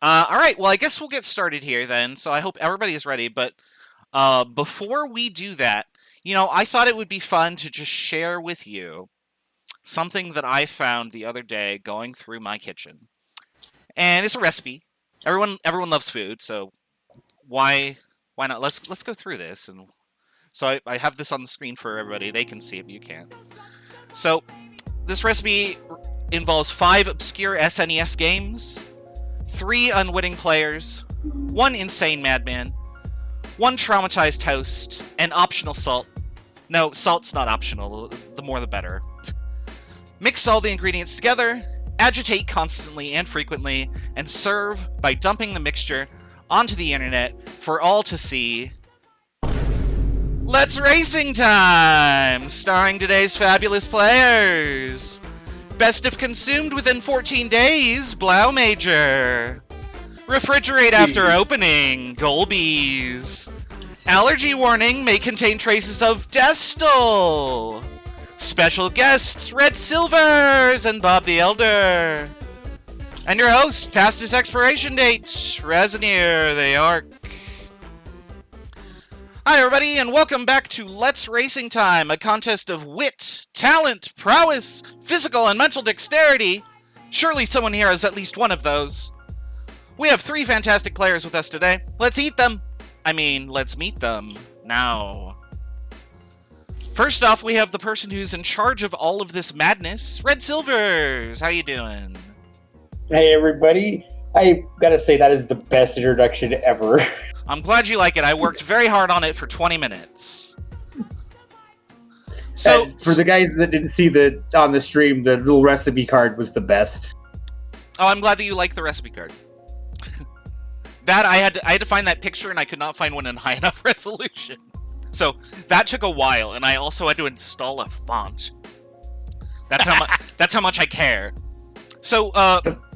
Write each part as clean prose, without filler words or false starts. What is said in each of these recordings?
All right, well, I guess we'll get started here then. So I hope everybody is ready. But before we do that, I thought it would be fun to just share with you something that I found the other day going through my kitchen, and it's a recipe. Everyone loves food, so why not? Let's go through this. And so I have this on the screen for everybody. They can see it, but you can't. So this recipe involves 5 obscure SNES games, 3 unwitting players, 1 insane madman, 1 traumatized host, and optional salt. No, salt's not optional. The more the better. Mix all the ingredients together, agitate constantly and frequently, and serve by dumping the mixture onto the internet for all to see. Let's Racing Time! Starring today's fabulous players. Best if consumed within 14 days, Blau Major. Refrigerate after opening, Golbies. Allergy warning may contain traces of Destal. Special guests, Red Silvers and Bob the Elder. And your host, past his expiration date, Resnier the Ark. Hi everybody, and welcome back to Let's Racing Time, a contest of wit, talent, prowess, physical and mental dexterity. Surely someone here has at least one of those. We have 3 fantastic players with us today. Let's eat them. Let's meet them now. First off, we have the person who's in charge of all of this madness, Red Silvers. How you doing? Hey everybody, I gotta say that is the best introduction ever. I'm glad you like it. I worked very hard on it for 20 minutes. So, and for the guys that didn't see on the stream, the little recipe card was the best. Oh, I'm glad that you like the recipe card. That I had to find that picture, and I could not find one in high enough resolution. So that took a while, and I also had to install a font. That's how much I care. So,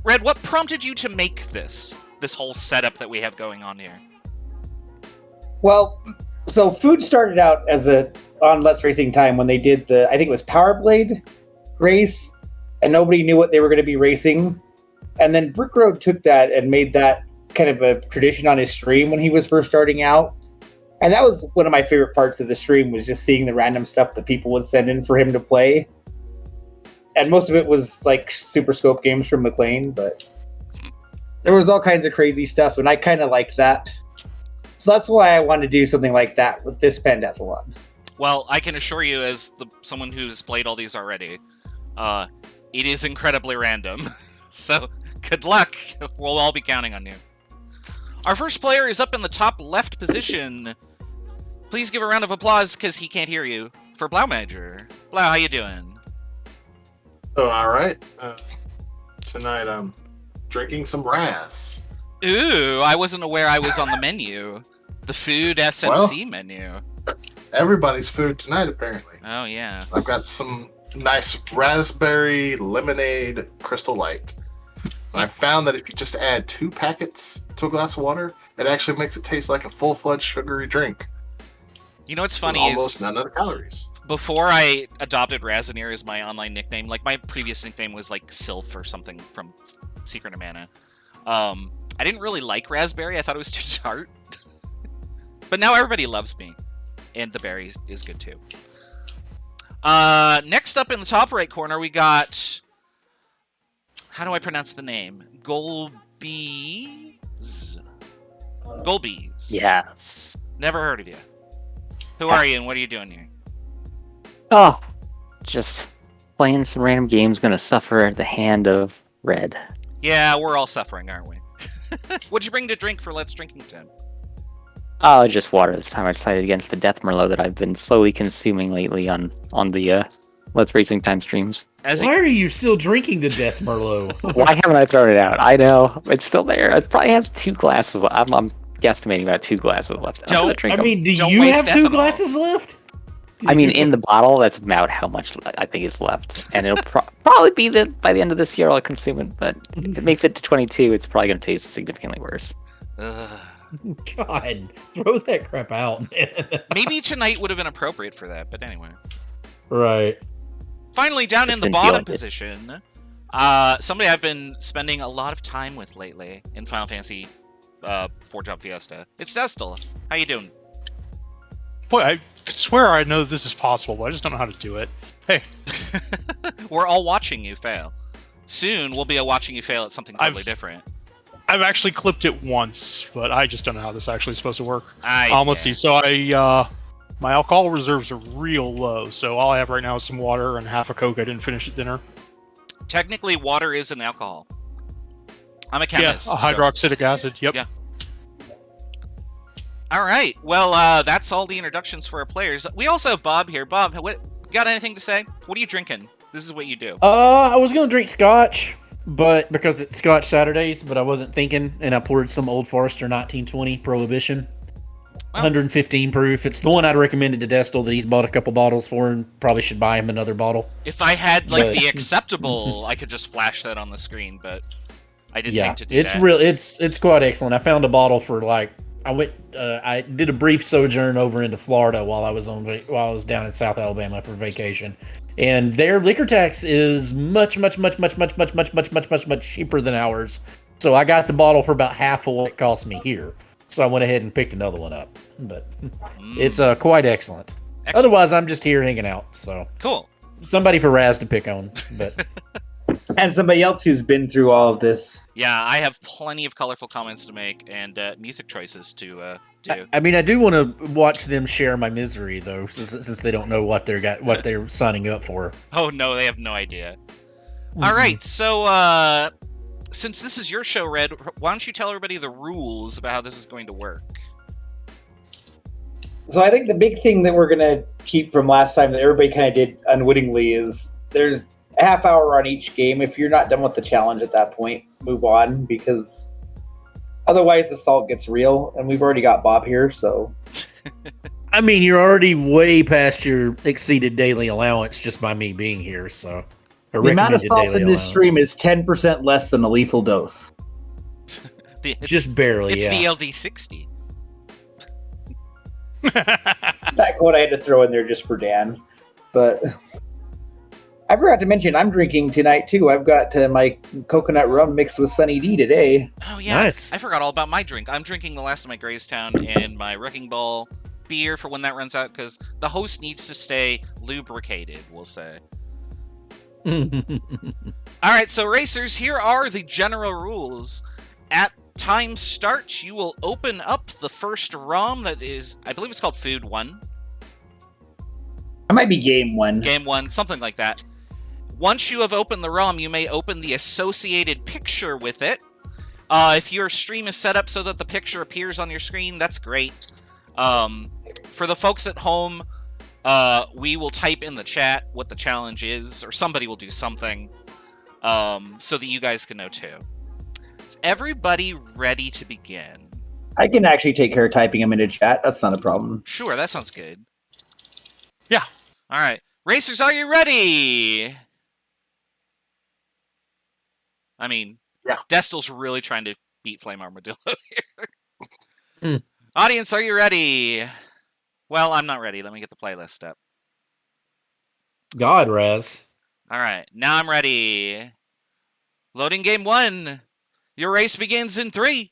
Red, what prompted you to make this whole setup that we have going on here? Well, so Food started out as on Let's Racing Time when they did I think it was Power Blade race, and nobody knew what they were going to be racing. And then Brick Road took that and made that kind of a tradition on his stream when he was first starting out. And that was one of my favorite parts of the stream, was just seeing the random stuff that people would send in for him to play. And most of it was like Super Scope games from McLean, but there was all kinds of crazy stuff, and I kind of liked that. So that's why I wanted to do something like that with this Pentathlon. Well, I can assure you, as someone who's played all these already, it is incredibly random. So, good luck. We'll all be counting on you. Our first player is up in the top left position. Please give a round of applause, because he can't hear you, for Blau Major. Blau, how you doing? Oh, all right. Tonight I'm drinking some Raz. Ooh, I wasn't aware I was on the menu. The Food.SMC menu. Everybody's food tonight, apparently. Oh, yeah. I've got some nice raspberry lemonade Crystal Light. And I found that if you just add 2 packets to a glass of water, it actually makes it taste like a full-fledged sugary drink. You know what's funny almost none of the calories. Before I adopted Razanier as my online nickname, like my previous nickname was like Sylph or something from Secret of Mana. I didn't really like raspberry. I thought it was too tart. But now everybody loves me. And the berry is good too. Next up in the top right corner, we got... How do I pronounce the name? Golbies? Golbies. Yes. Never heard of you. Who are you and what are you doing here? Oh, just playing some random games, gonna suffer at the hand of Red. Yeah, we're all suffering, aren't we? What'd you bring to drink for Let's Drinking Time? Oh, just water this time. I decided against the Death Merlot that I've been slowly consuming lately on the Let's Racing Time streams. Why are you still drinking the Death Merlot? Why haven't I thrown it out? I know. It's still there. It probably has 2 glasses left. I'm guestimating about 2 glasses left. Do you have 2 glasses left? In the bottle, that's about how much I think is left. And it'll probably be by the end of this year I'll consume it. But if it makes it to 22, it's probably going to taste significantly worse. God, throw that crap out, man. Maybe tonight would have been appropriate for that, but anyway. Right. Finally, down in the bottom position, Somebody I've been spending a lot of time with lately in Final Fantasy 4 Job Fiesta. It's Destil. How you doing? Boy, I swear I know this is possible, but I just don't know how to do it. Hey, We're all watching you fail. Soon we'll be watching you fail at something totally different. I've actually clipped it once, but I just don't know how this actually is supposed to work. Yeah. Let's see. So my alcohol reserves are real low, so all I have right now is some water and half a Coke I didn't finish at dinner. Technically, water is an alcohol. I'm a chemist. Yeah, hydroxylic acid. Yep. Yeah. All right. Well, that's all the introductions for our players. We also have Bob here. Bob, got anything to say? What are you drinking? This is what you do. I was gonna drink scotch, but because it's Scotch Saturdays, but I wasn't thinking, and I poured some Old Forester 1920 Prohibition, 115 proof. It's the one I'd recommended to Destil that he's bought a couple bottles for, and probably should buy him another bottle. If I had the acceptable, I could just flash that on the scrreen, but I didn't think to do it's that. real. It's quite excellent. I found a bottle for I did a brief sojourn over into Florida while I was down in South Alabama for vacation, and their liquor tax is much cheaper than ours. So I got the bottle for about half of what it cost me here. So I went ahead and picked another one up, but it's quite excellent. Otherwise, I'm just here hanging out. So cool. Somebody for Raz to pick on, but and somebody else who's been through all of this. Yeah, I have plenty of colorful comments to make and music choices to do. I mean, I do want to watch them share my misery, though, since they don't know what they're signing up for. Oh no, they have no idea. All right, so since this is your show, Red, why don't you tell everybody the rules about how this is going to work? So I think the big thing that we're going to keep from last time that everybody kind of did unwittingly is there's a half hour on each game. If you're not done with the challenge at that point, move on, because otherwise the salt gets real, and we've already got Bob here, so... I mean, you're already way past your exceeded daily allowance just by me being here, so... The amount of salt in this stream is 10% less than a lethal dose. Just barely, It's yeah. the LD60. That quote I had to throw in there just for Dan. But I forgot to mention, I'm drinking tonight, too. I've got my coconut rum mixed with Sunny D today. Oh, yeah. Nice. I forgot all about my drink. I'm drinking the last of my Graystown and my Wrecking Ball beer for when that runs out, because the host needs to stay lubricated, we'll say. All right, so racers, here are the general rules. At time start, you will open up the first ROM that is, I believe it's called Food 1. It might be Game 1. Game 1, something like that. Once you have opened the ROM, you may open the associated picture with it. If your stream is set up so that the picture appears on your screen, that's great. For the folks at home, we will type in the chat what the challenge is, or somebody will do something, so that you guys can know too. Is everybody ready to begin? I can actually take care of typing them into chat. That's not a problem. Sure, that sounds good. Yeah. All right. Racers, are you ready? I mean, Yeah. Destil's really trying to beat Flame Armadillo here. Audience, are you ready? Well, I'm not ready. Let me get the playlist up. God, Raz. All right. Now I'm ready. Loading game 1. Your race begins in 3,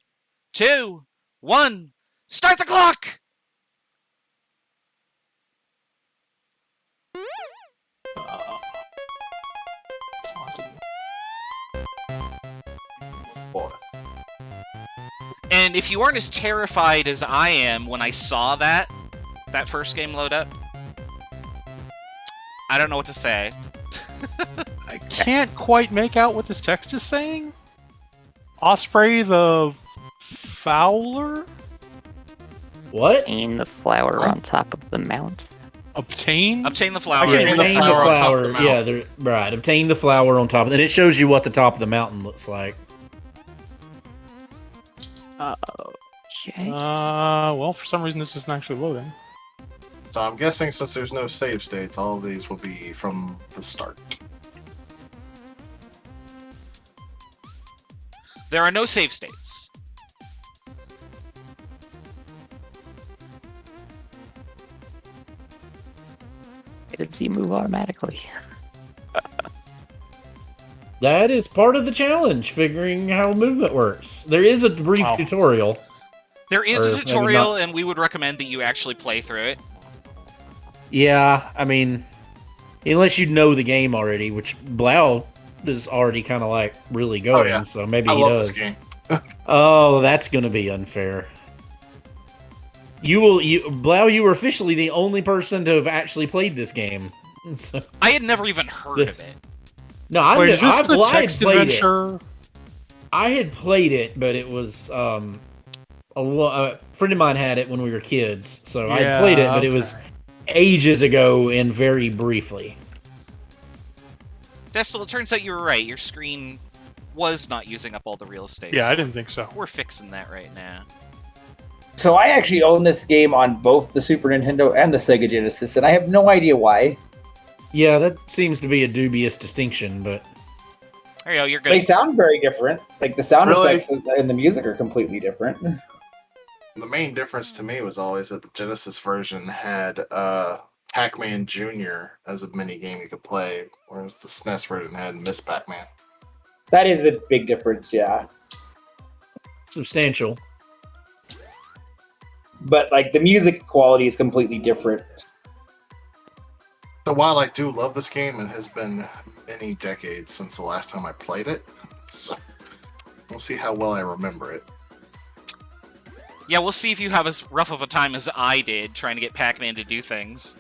2, 1. Start the clock! And if you weren't as terrified as I am when I saw that first game load up, I don't know what to say. I can't quite make out what this text is saying. Osprey the Fowler? What? Obtain the flower on top of the mount. Obtain? Obtain the flower. Okay, Yeah, the obtain the flower on top of flower. the mountain. Yeah, right. Obtain the flower on top, and it shows you what the top of the mountain looks like. Okay. Well, for some reason this isn't actually loading. So I'm guessing since there's no save states, all of these will be from the start. There are no save states. I did see move automatically. That is part of the challenge, figuring how movement works. There is a brief Wow. tutorial. There is Or a maybe tutorial, not. and we would recommend that you actually play through it. Yeah, I mean, unless you know the game already, which Blau is already kind of like really going, yeah. so maybe I he love does. this game. Oh, that's going to be unfair. Blau, you were officially the only person to have actually played this game. So, I had never even heard of it. no, I Wait, kn- is this I, the well, I had text played it. adventure? I had played it, but it was a friend of mine had it when we were kids, so I played it, but it was ages ago and very briefly. Destel, it turns out you were right. Your screen was not using up all the real estate. Yeah, so I didn't think so. We're fixing that right now. So I actually own this game on both the Super Nintendo and the Sega Genesis, and I have no idea why. Yeah, that seems to be a dubious distinction, but There you go, you're good. They sound very different. Like the sound Really? effects and the music are completely different. The main difference to me was always that the Genesis version had Pac-Man Jr. as a mini game you could play, whereas the SNES version had Miss Pac-Man. That is a big difference, yeah. substantial. But like the music quality is completely different. So while I do love this game, it has been many decades since the last time I played it. So we'll see how well I remember it. Yeah, we'll see if you have as rough of a time as I did trying to get Pac-Man to do things.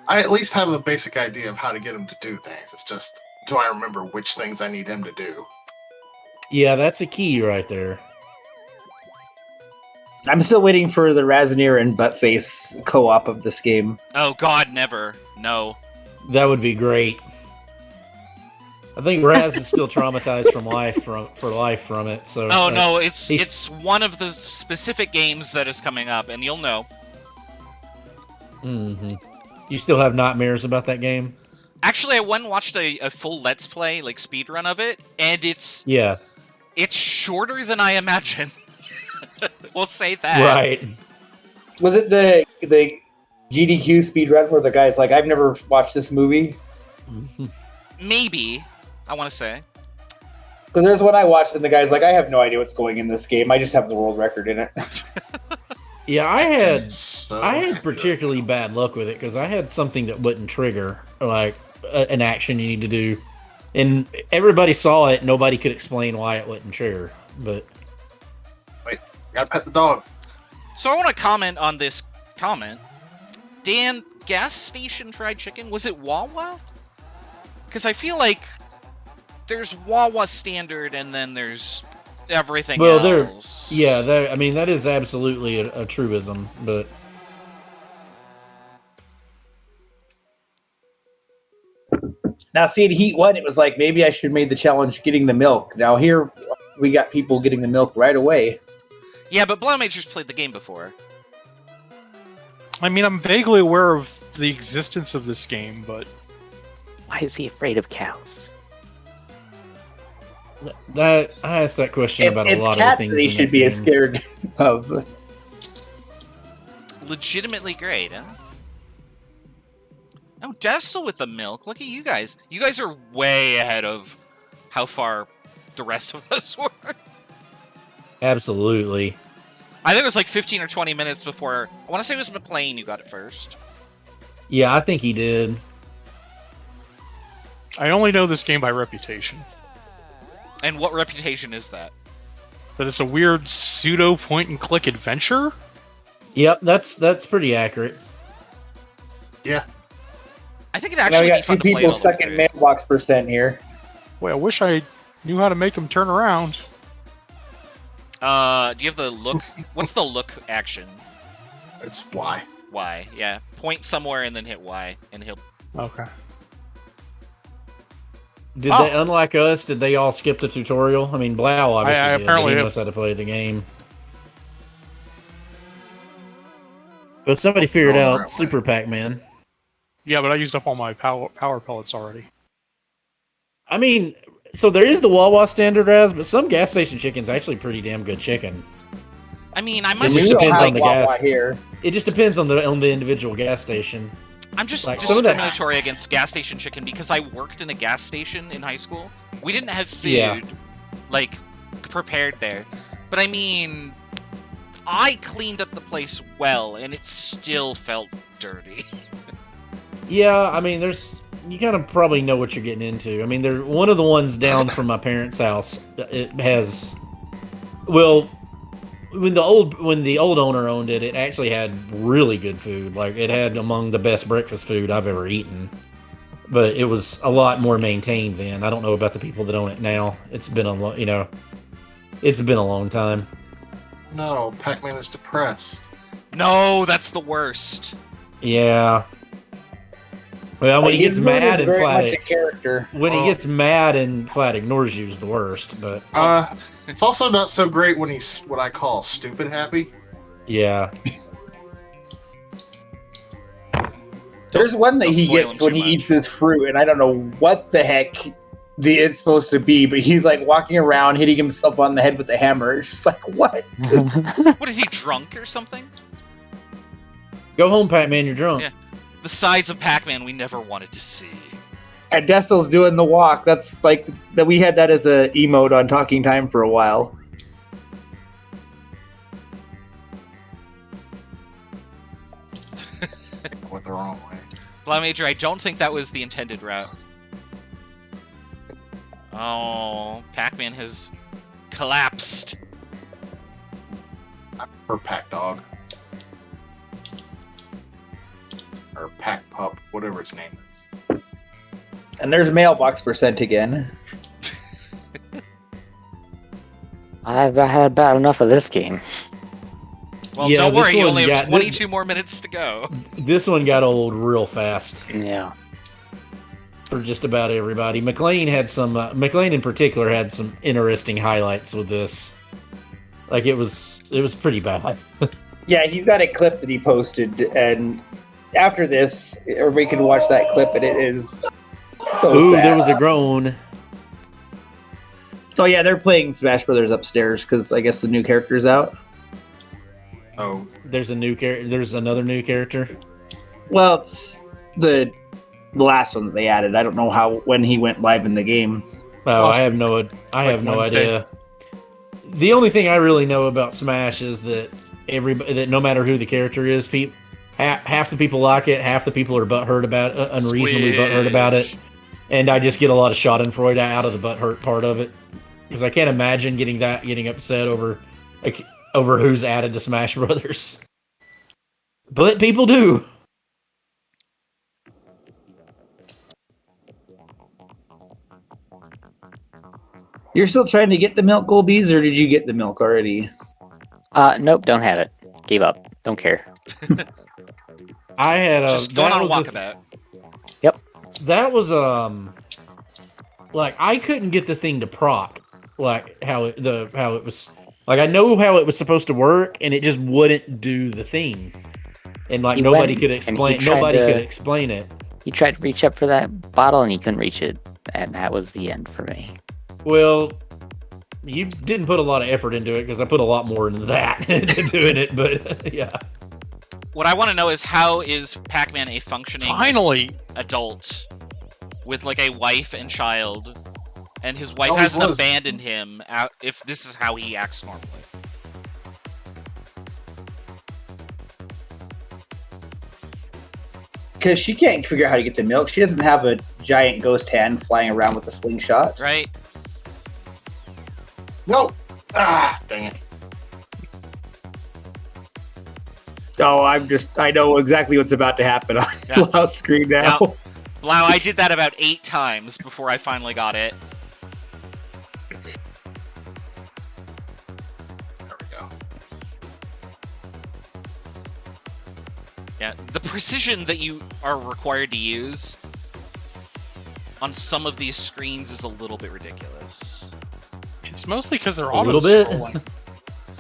I at least have a basic idea of how to get him to do things. It's just, do I remember which things I need him to do? Yeah, that's a key right there. I'm still waiting for the Razanier and Buttface co-op of this game. Oh god, never. No. That would be great. I think Raz is still traumatized for life from it. So Oh no, it's he's- one of the specific games that is coming up, and you'll know. Mhm. You still have nightmares about that game? Actually, I went and watched a full Let's Play, like speedrun of it, and it's Yeah, shorter than I imagined. We'll say that. right. Was it the GDQ speedrun where the guy's like, I've never watched this movie? Maybe, I want to say. Because there's one I watched and the guy's like, I have no idea what's going in this game. I just have the world record in it. Yeah, I had So particularly bad luck with it because I had something that wouldn't trigger like an action you need to do, and everybody saw it. Nobody could explain why it wouldn't trigger, but gotta pet the dog. So I want to comment on this comment. Dan, gas station fried chicken, was it Wawa? Because I feel like there's Wawa standard and then there's everything else. I mean that is absolutely a truism, but Now, see, in Heat 1, it was like, maybe I should have made the challenge getting the milk. Now, here, we got people getting the milk right away. Yeah, but Blau Major's played the game before. I mean, I'm vaguely aware of the existence of this game, but Why is he afraid of cows? that I asked that question about a It's lot of cats things. that he in should this be game. as scared of. Legitimately great, huh? Oh, Destel with the milk. Look at you guys. You guys are way ahead of how far the rest of us were. Absolutely. I think it was like 15 or 20 minutes before. I want to say it was McLean who got it first. Yeah, I think he did. I only know this game by reputation. And what reputation is that? That it's a weird pseudo point-and-click adventure? Yep, that's pretty accurate. Yeah. I think it Now actually we be got fun two to play people all the stuck way in through. mailbox percent here. Boy, I wish I knew how to make them turn around. Do you have the look? What's the look action? It's why. Y. Yeah. Point somewhere and then hit Y, and he'll. Okay. Did Oh. they, unlike us, did they all skip the tutorial? I mean, Blau obviously I did, apparently but he have- knows how to play the game. But somebody figured Oh, out right, Super Pac-Man. Yeah, but I used up all my power pellets already. I mean, so there is the Wawa standard Raz, but some gas station chicken's actually pretty damn good chicken. I mean, I It must. just We don't depends have on the Wawa gas. here. It just depends on the individual gas station. I'm just Like, some of that- discriminatory against gas station chicken because I worked in a gas station in high school. We didn't have food, Yeah. like, prepared there. But I mean, I cleaned up the place well, and it still felt dirty. Yeah, I mean, you kind of probably know what you're getting into. I mean, one of the ones down from my parents' house. It has, well, when the old owner owned it, it actually had really good food. Like it had among the best breakfast food I've ever eaten. But it was a lot more maintained then. I don't know about the people that own it now. It's been it's been a long time. No, Pac-Man is depressed. No, that's the worst. Yeah. Well, when he gets His mood mad is and very flat, much a character. when he gets mad and flat ignores you is the worst. But It's also not so great when he's what I call stupid happy. yeah, There's one that don't he spoil gets him when too he much. eats his fruit, and I don't know what the heck it's supposed to be, but he's like walking around hitting himself on the head with a hammer. It's just like, what? What is he, drunk or something? go home, Pac-Man. You're drunk. Yeah. The sides of Pac-Man we never wanted to see. And Destel's doing the walk. That's like that. We had that as a emote on Talking Time for a while. Went the wrong way. Blah Major, I don't think that was the intended route. Oh, Pac-Man has collapsed. I prefer Pac Dog. Or Pac Pup, whatever its name is. And there's mailbox percent again. I've had about enough of this game. Well, Yeah, don't this worry, you one only have got- 22 more minutes to go. This one got old real fast Yeah. for just about everybody. McLean had some. McLean in particular had some interesting highlights with this. Like it was pretty bad. Yeah, he's got a clip that he posted, and after this, everybody can watch that clip, and it is so Ooh, sad. there was a groan. Oh yeah, they're playing Smash Brothers upstairs because I guess the new character's out. Oh, There's a new character. There's another new character. Well, it's the last one that they added. I don't know when he went live in the game. Oh, I have no Wednesday. idea. The only thing I really know about Smash is that that no matter who the character is, half the people like it, half the people are butthurt about unreasonably butthurt about it, and I just get a lot of Schadenfreude out of the butthurt part of it because I can't imagine getting upset over who's added to Smash Brothers, but people do. You're still trying to get the milk Golbies, or did you get the milk already? Nope, don't have it. Gave up. Don't care. I had Just going that on a was walkabout. that was like I couldn't get the thing to proc like how it was like I know how it was supposed to work and it just wouldn't do the thing. And like He nobody went could and explain he tried nobody to- could explain it. He tried to reach up for that bottle and he couldn't reach it, and that was the end for me. Well, you didn't put a lot of effort into it because I put a lot more into that into doing it, but yeah. What I want to know is how is Pac-Man a functioning Finally, adult with like a wife and child, and his wife Oh, he hasn't was. abandoned him if this is how he acts normally? Because she can't figure out how to get the milk. She doesn't have a giant ghost hand flying around with a slingshot. Right? no! Ah, dang it. Oh, I know exactly what's about to happen on Yeah. Blau's screen now. Yeah. Wow, I did that about 8 times before I finally got it. There we go. Yeah, the precision that you are required to use on some of these screens is a little bit ridiculous. it's mostly because they're A little auto-scrolling.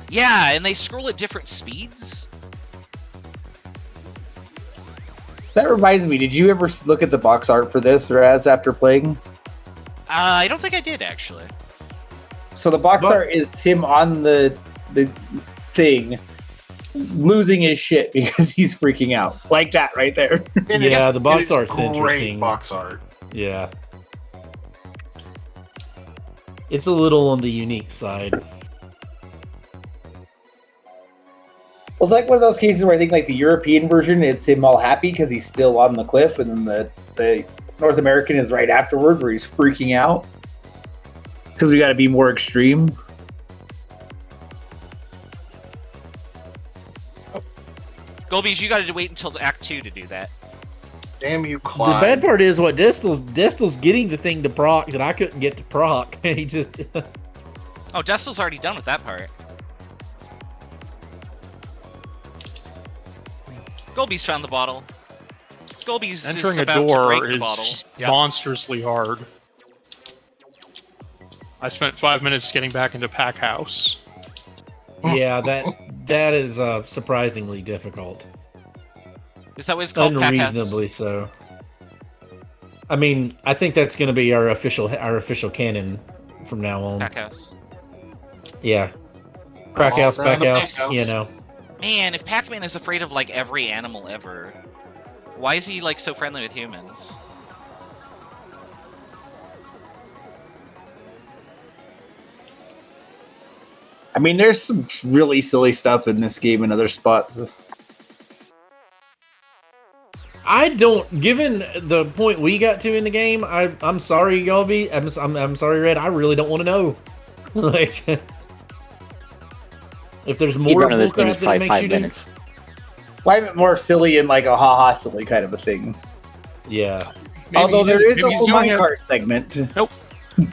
Yeah, and they scroll at different speeds. That reminds me, did you ever look at the box art for this, or after playing? I don't think I did, actually. So the box But- art is him on the thing, losing his shit because he's freaking out. Like that right there. And Yeah, it's- the box it is art's great interesting. Box art. Yeah. It's a little on the unique side. Well, it's like one of those cases where I think like the European version, it's him all happy because he's still on the cliff, and then the North American is right afterward where he's freaking out because we got to be more extreme. Golbies, you got to wait until Act 2 to do that. Damn you, The Clyde. bad part is what Destel's getting the thing to proc that I couldn't get to proc. He just Oh, Destel's already done with that part. Golby's found the bottle. Golby's is Entering a about to break door the is bottle. Yeah. monstrously hard. I spent 5 minutes getting back into Pack House. yeah, that is surprisingly difficult. Is that what it's called? Pack House? Unreasonably so. I mean, I think that's going to be our official canon from now on. Pack House. Yeah, crack All house, down back to Pack house. House. You know, Man, if Pac-Man is afraid of like every animal ever, why is he like so friendly with humans? I mean, there's some really silly stuff in this game in other spots. I don't. Given the point we got to in the game, I'm sorry, Galby. I'm sorry, Red. I really don't want to know. Like, if there's more Speedrun of this game is bullcrap that it probably makes 5 you do. minutes. Why am it more silly and like a ha-ha silly kind of a thing? Yeah. Maybe Although he- there is a maybe he's whole doing it- minecart segment.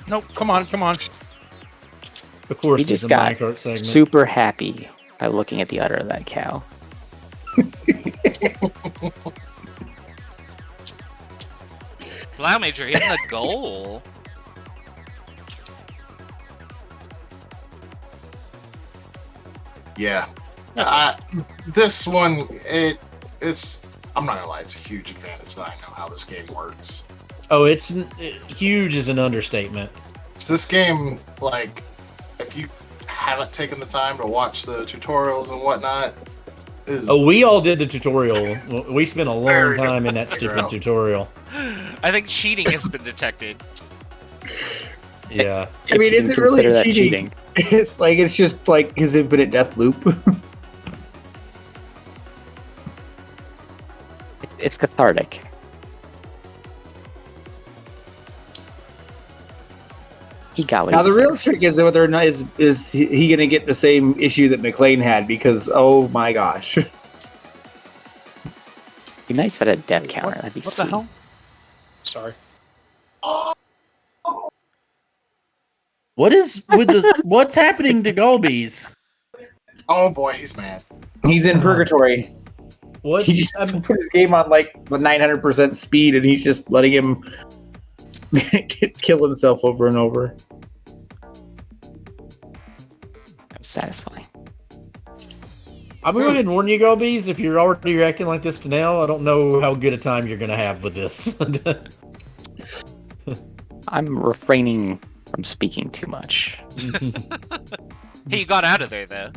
Nope, come on. Of course, He there's just a got minecart segment. super happy by looking at the udder of that cow. Plow Major hitting the goal. Yeah. This one, it's. I'm not gonna lie, it's a huge advantage that I know how this game works. Oh, huge is an understatement. It's this game, like, if you haven't taken the time to watch the tutorials and whatnot, is Oh, we all did the tutorial. We spent a long Very time in that difficult to figure stupid out. tutorial. I think cheating has been detected. Yeah. I mean, If you is can it really consider that cheating? It's just like his infinite death loop. It's cathartic. He got what Now he the real deserved. trick is whether or not is he going to get the same issue that McLean had, because oh my gosh. Be nice if it had a death counter. That'd be What sweet. the hell? Sorry. What is with this? What's happening to Galby's? oh boy, he's mad. He's in purgatory. What? He just put his game on like the 900% speed, and he's just letting him kill himself over and over. That was satisfying. I'm going to go ahead and warn you, Galby's. If you're already reacting like this to now, I don't know how good a time you're going to have with this. I'm refraining from speaking too much. Hey, you got out of there though.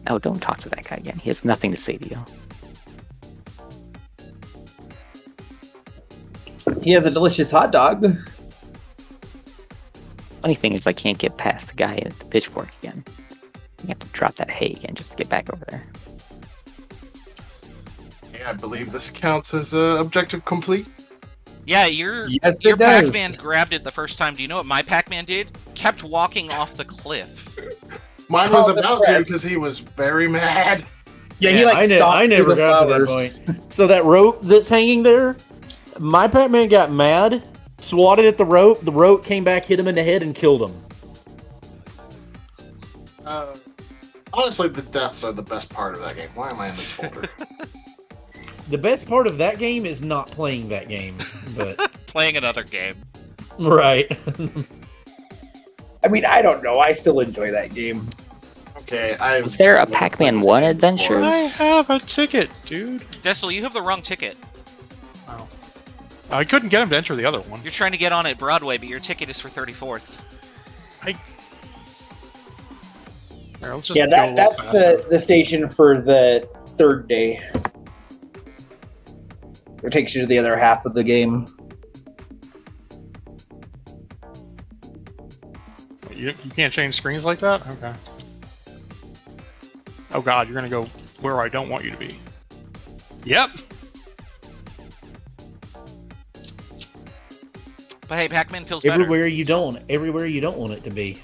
Oh, don't talk to that guy again. He has nothing to say to you. He has a delicious hot dog. Funny thing is, I can't get past the guy at the pitchfork again. You have to drop that hay again just to get back over there. Yeah, I believe this counts as objective complete. Yeah, your Yes, it your does. Pac-Man grabbed it the first time. Do you know what my Pac-Man did? Kept walking off the cliff. Mine was Oh, the about to press. because he was very mad. Yeah, he Yeah, like stopped I never through the got to that flowers. point. So that rope that's hanging there, my Pac-Man got mad, swatted at the rope. The rope came back, hit him in the head, and killed him. Honestly, the deaths are the best part of that game. Why am I in this folder? The best part of that game is not playing that game, but Playing another game. right. I mean, I don't know. I still enjoy that game. Okay, Was there a Pac-Man 1 Adventures? I have a ticket, dude. Dessel, you have the wrong ticket. I couldn't get him to enter the other one. You're trying to get on at Broadway, but your ticket is for 34th. Here, let's just Yeah, go a little that's faster. the station for the third day. It takes you to the other half of the game. You can't change screens like that? Okay. Oh god, you're gonna go where I don't want you to be. Yep. But hey, Pac-Man feels better. Everywhere you don't want it to be.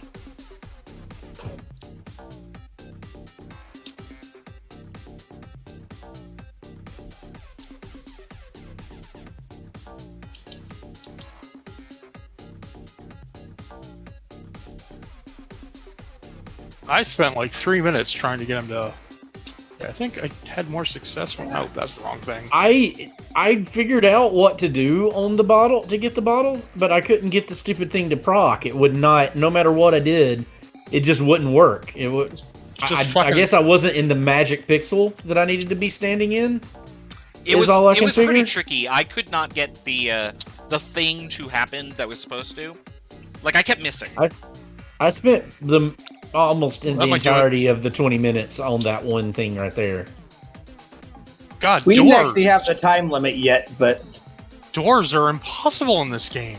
I spent like 3 minutes trying to get him to... Yeah, I think I had more success when... Oh, that's the wrong thing. I figured out what to do on the bottle to get the bottle, but I couldn't get the stupid thing to proc. It would not, no matter what I did, it just wouldn't work. It would. I guess I wasn't in the magic pixel that I needed to be standing in. It was figure. pretty tricky. I could not get the thing to happen that was supposed to. Like I kept missing. I spent almost in What the am I doing? entirety of the 20 minutes on that one thing right there. God, We didn't doors. actually have the time limit yet, but Doors are impossible in this game.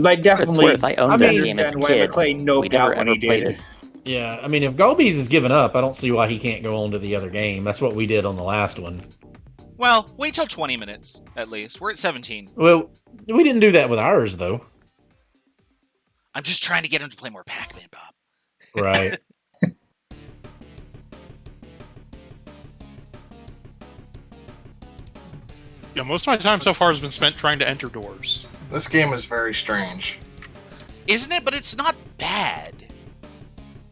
I definitely worth, I owned this game as a understand why kid. McLean noped We never out when ever he played did. it. Yeah, I mean, if Golbees has given up, I don't see why he can't go on to the other game. That's what we did on the last one. Well, wait till 20 minutes at least. We're at 17. Well, we didn't do that with ours, though. I'm just trying to get him to play more Pac-Man, Bob. Right. Yeah, most of my time so far has been spent trying to enter doors. This game is very strange. Isn't it? But it's not bad.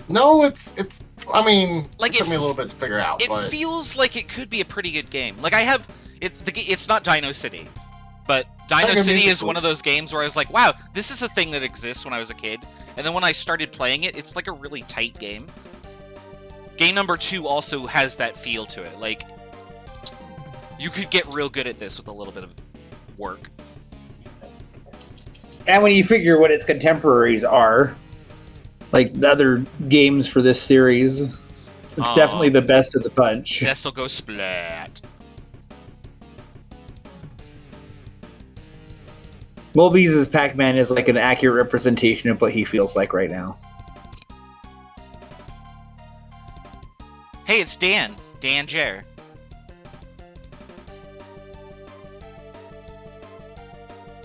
No, it's. I mean, Like, it took it me a f- little bit to figure out, It but feels like it could be a pretty good game. Like I have, it's not Dino City, but Dino Like a City is musical. one of those games where I was like, wow, this is a thing that exists when I was a kid. And then when I started playing it, it's like a really tight game. Game number 2 also has that feel to it. Like, you could get real good at this with a little bit of work. And when you figure what its contemporaries are, like the other games for this series, it's Aw. definitely the best of the bunch. Destal goes splat. Mulbees' Pac-Man is like an accurate representation of what he feels like right now. Hey, it's Dan. Dan Jer.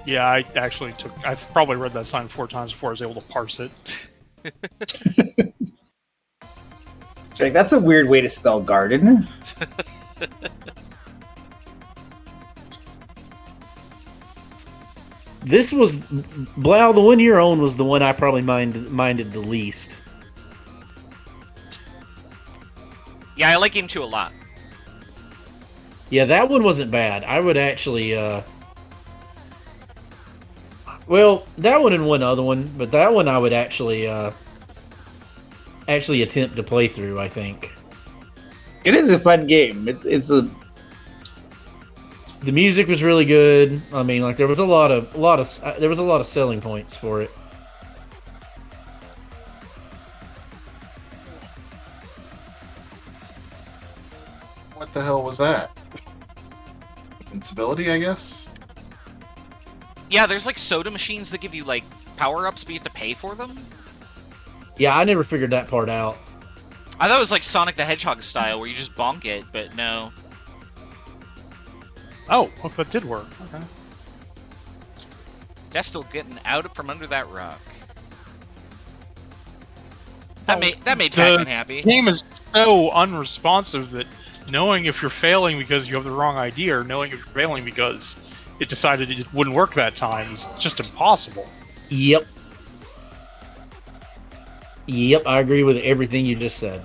Yeah, I probably read that sign 4 times before I was able to parse it. It's like, that's a weird way to spell garden. This was Blau. The one you're on was the one I probably minded the least. Yeah, I like Game 2 a lot. Yeah, that one wasn't bad. I would actually, well, that one and one other one, but that one I would actually attempt to play through. I think It is a fun game. It's a the music was really good. I mean, like there was a lot of selling points for it. what the hell was that? Invincibility, I guess? Yeah, there's like soda machines that give you like power-ups, but you have to pay for them. Yeah, I never figured that part out. I thought it was like Sonic the Hedgehog style, where you just bonk it, but no. Oh, well, that did work. Okay. Destal getting out from under that rock. That made Pac-Man happy. The game is so unresponsive that knowing if you're failing because you have the wrong idea or knowing if you're failing because it decided it wouldn't work that time is just impossible. Yep, I agree with everything you just said.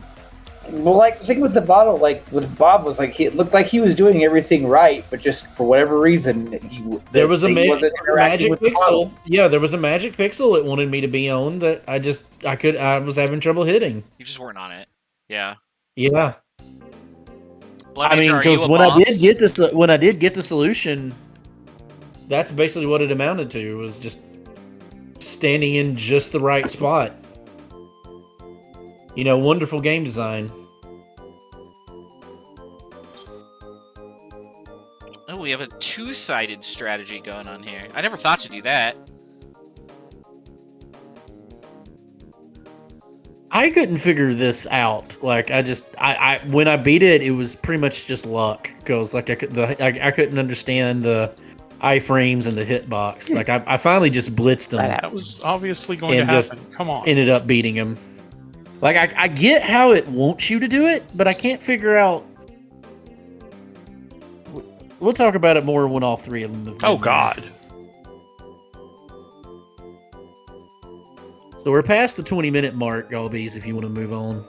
well, like the thing with the bottle, like with Bob, was like it looked like he was doing everything right, but just for whatever reason, There was a wasn't interacting magic with the bottle. pixel. Yeah, there was a magic pixel it wanted me to be on that I was having trouble hitting. You just weren't on it. Yeah. Yeah, Blood I mean, Ninja, are you because a when boss? I did get the solution, That's basically what it amounted to. Was just standing in just the right spot. Wonderful game design. Oh, we have a two-sided strategy going on here. I never thought to do that. I couldn't figure this out. Like I when I beat it, it was pretty much just luck. Because like I couldn't understand the iframes and the hitbox. Like I finally just blitzed them. That was obviously going to And just happen. Come on. ended up beating him. Like I get how it wants you to do it, but I can't figure out. We'll talk about it more when all three of them have been Oh, there. God. So we're past the 20-minute mark, Galbies, if you want to move on.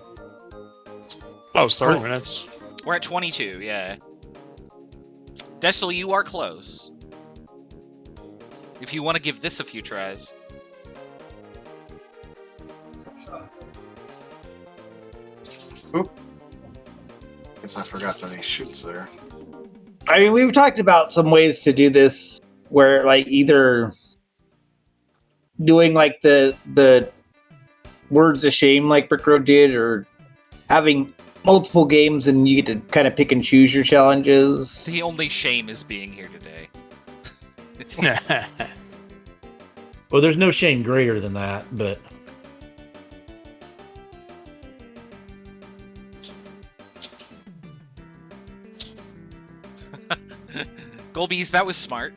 Oh, it's 30 minutes. We're at 22, yeah. Destel, you are close. If you want to give this a few tries. Guess I forgot that he shoots there. I mean, we've talked about some ways to do this where, like, either doing like the words of shame like Brick Road did, or having multiple games and you get to kind of pick and choose your challenges. The only shame is being here today. Well, there's no shame greater than that, but Golbees, that was smart.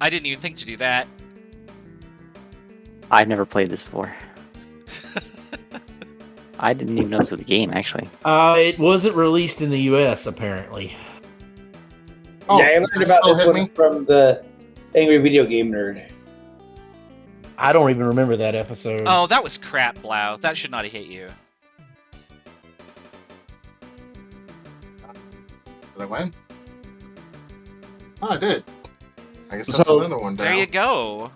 I didn't even think to do that. I've never played this before. I didn't even know this was a game, actually. it wasn't released in the U.S. apparently. Oh, Yeah, I does learned this about still this hit one me? from the Angry Video Game Nerd. I don't even remember that episode. Oh, that was crap, Blau. That should not have hit you. Did I win? Oh, I did. I guess that's So, another one down. There you go.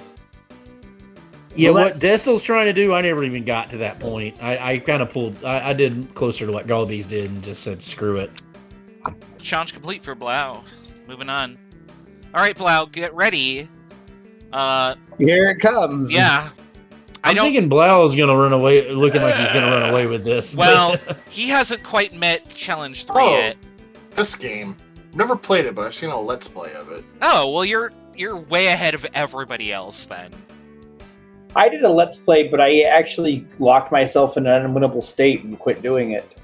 Yeah, So what that's- Destel's trying to do, I never even got to that point. I kind of pulled, I did closer to what Galbies did and just said, screw it. Challenge complete for Blau. Moving on. Alright, Blau, get ready. Here it comes. Yeah. I'm thinking Blau is going to run away, looking like he's going to run away with this. Well, but- he hasn't quite met Challenge 3 Oh. yet. This game. Never played it, but I've seen a Let's Play of it. Oh, well, you're way ahead of everybody else then. I did a Let's Play, but I actually locked myself in an unwinnable state and quit doing it.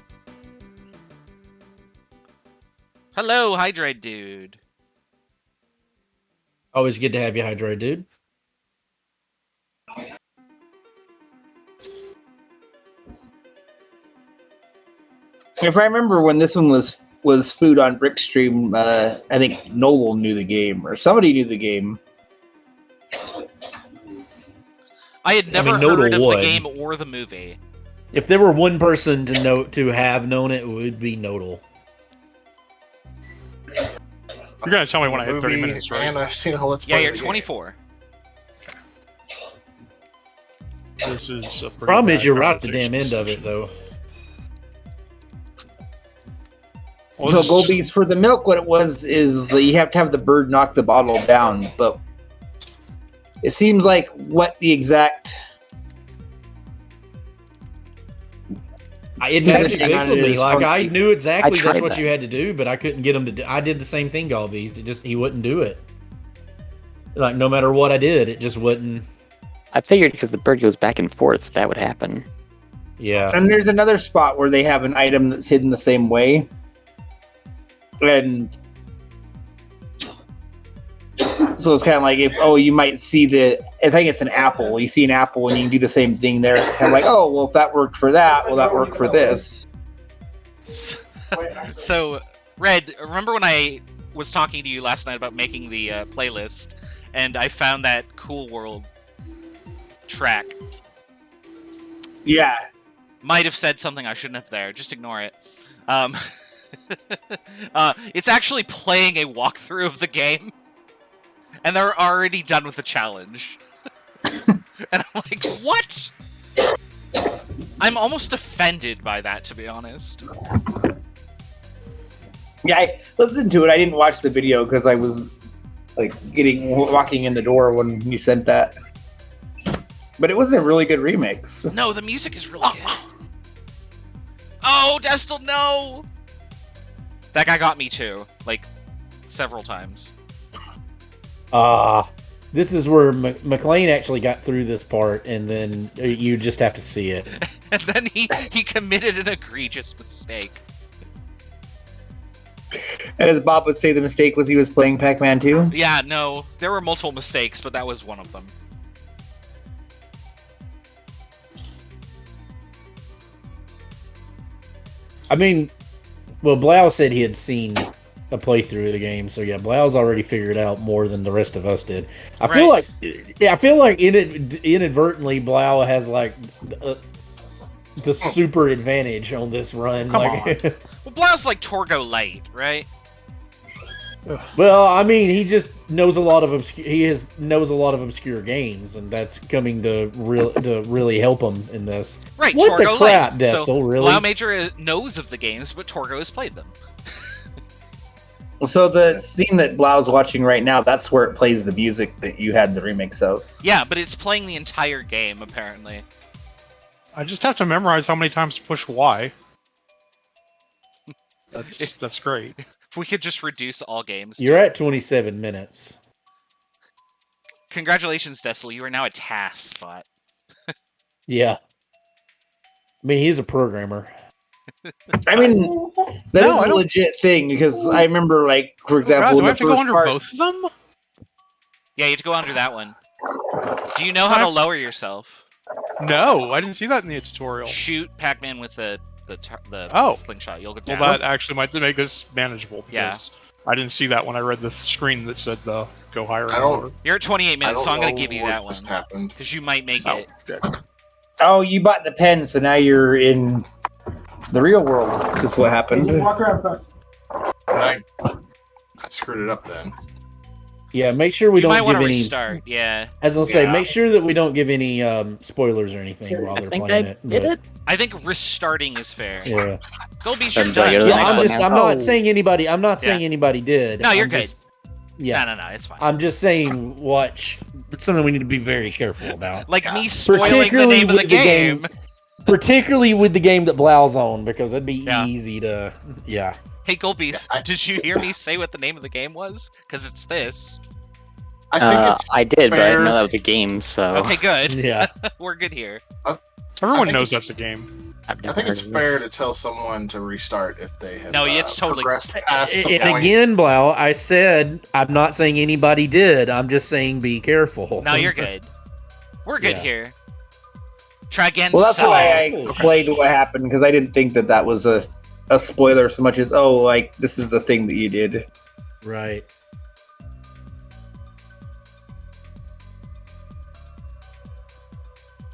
Hello, Hydride Dude. Always good to have you, Hydro Dude. If I remember when this one was Food on Brickstream, I think Noel knew the game, or somebody knew the game. I had never Nodal heard of would. the game or the movie. If there were one person to have known it, it would be Nodal. You're going to tell me when I hit 30 Movie, minutes, right? And I've seen a Let's Play. Yeah, of you're the game. 24. This is a pretty Problem bad is, you're right at the damn conversation end of it, session. though. Well, So this is just- Golbees, for the milk, what it was is that you have to have the bird knock the bottle down, but it seems like what the exact It Position actually on it me. is Like, I funky. knew exactly I tried that's what that. you had to do, but I couldn't get him to do. I did the same thing, Galbees. He wouldn't do it. Like, no matter what I did, it just wouldn't. I figured because the bird goes back and forth, that would happen. Yeah. and there's another spot where they have an item that's hidden the same way. And so it's kind of like if you might see I think it's an apple. You see an apple and you can do the same thing there. Kind of like, oh, well, if that worked for that, will that work for this? So, Red, remember when I was talking to you last night about making the playlist, and I found that Cool World track? Yeah. Might have said something I shouldn't have there. Just ignore it. It's actually playing a walkthrough of the game, and they're already done with the challenge. And I'm like, what? I'm almost offended by that, to be honest. Yeah, I listened to it. I didn't watch the video because I was like walking in the door when you sent that. But it was a really good remix. No, the music is really good. Oh, Destel, no! That guy got me too, like, several times. This is where McLean actually got through this part, and then you just have to see it. And then he committed an egregious mistake. And as Bob would say, the mistake was he was playing Pac-Man 2. Yeah, no, there were multiple mistakes, but that was one of them. I mean, well, Blau said he had seen a playthrough of the game, so yeah, Blau's already figured out more than the rest of us did. I feel like inadvertently Blau has like the super advantage on this run. Come like, on. Well, Blau's like Torgo Light, right? well, I mean, he just knows a lot of knows a lot of obscure games, and that's coming to really help him in this. Right, What Torgo the crap, Light. Destel? So Really? Blau Major knows of the games, but Torgo has played them. So the scene that Blau's watching right now, that's where it plays the music that you had the remix of. Yeah, but it's playing the entire game, apparently. I just have to memorize how many times to push Y. That's great. If we could just reduce all games. You're at 27 minutes. Congratulations, Destel. You are now a TAS spot. Yeah. I mean, he's a programmer. I mean, that No, is I a don't- legit thing because I remember, like, for God, example, do in I the have to go first under part, both of them? Yeah, you have to go under that one. Do you know how to lower yourself? No, I didn't see that in the tutorial. Shoot Pac-Man with the Oh. slingshot. You'll go Well, down. that actually might make this manageable because I didn't see that when I read the screen that said the go higher. I and don't- lower. You're at 28 I minutes, don't so I'm going know to give you what that one. just happened. Because you might make Oh, it. okay. oh, you bought the pen, so now you're in the real world. That's what happened. I screwed it up then. Yeah, make sure we You might don't want give to any. restart, yeah. As I'll say, Yeah. make sure that we don't give any spoilers or anything while I they're think playing I it. did but- it. I think restarting is fair. Yeah. Go be Then sure do I done. go to the Well, next I'm one just. now? I'm not saying anybody. I'm not saying Yeah. anybody did. No, you're I'm good. just- yeah. No, it's fine. I'm just saying, watch. It's something we need to be very careful about. Like me spoiling the Particularly name of the with the game. game. Particularly with the game that Blau's on, because it'd be Yeah. easy to. Yeah. Hey, Goldbeast, Yeah, did you hear me say what the name of the game was? Because it's this. I think it's I did, but I didn't know fair. that was a game, so Okay, good. Yeah. We're good here. Everyone think knows it's- that's a game. I've I never think heard it's of fair this. to tell someone to restart if they have No, it's totally- progressed past the And point. again, Blau, I said I'm not saying anybody did. I'm just saying be careful. No, you're good. We're good Yeah. here. Try again. Well, that's son. why I explained what happened, because I didn't think that was a spoiler so much as, oh, like, this is the thing that you did. Right.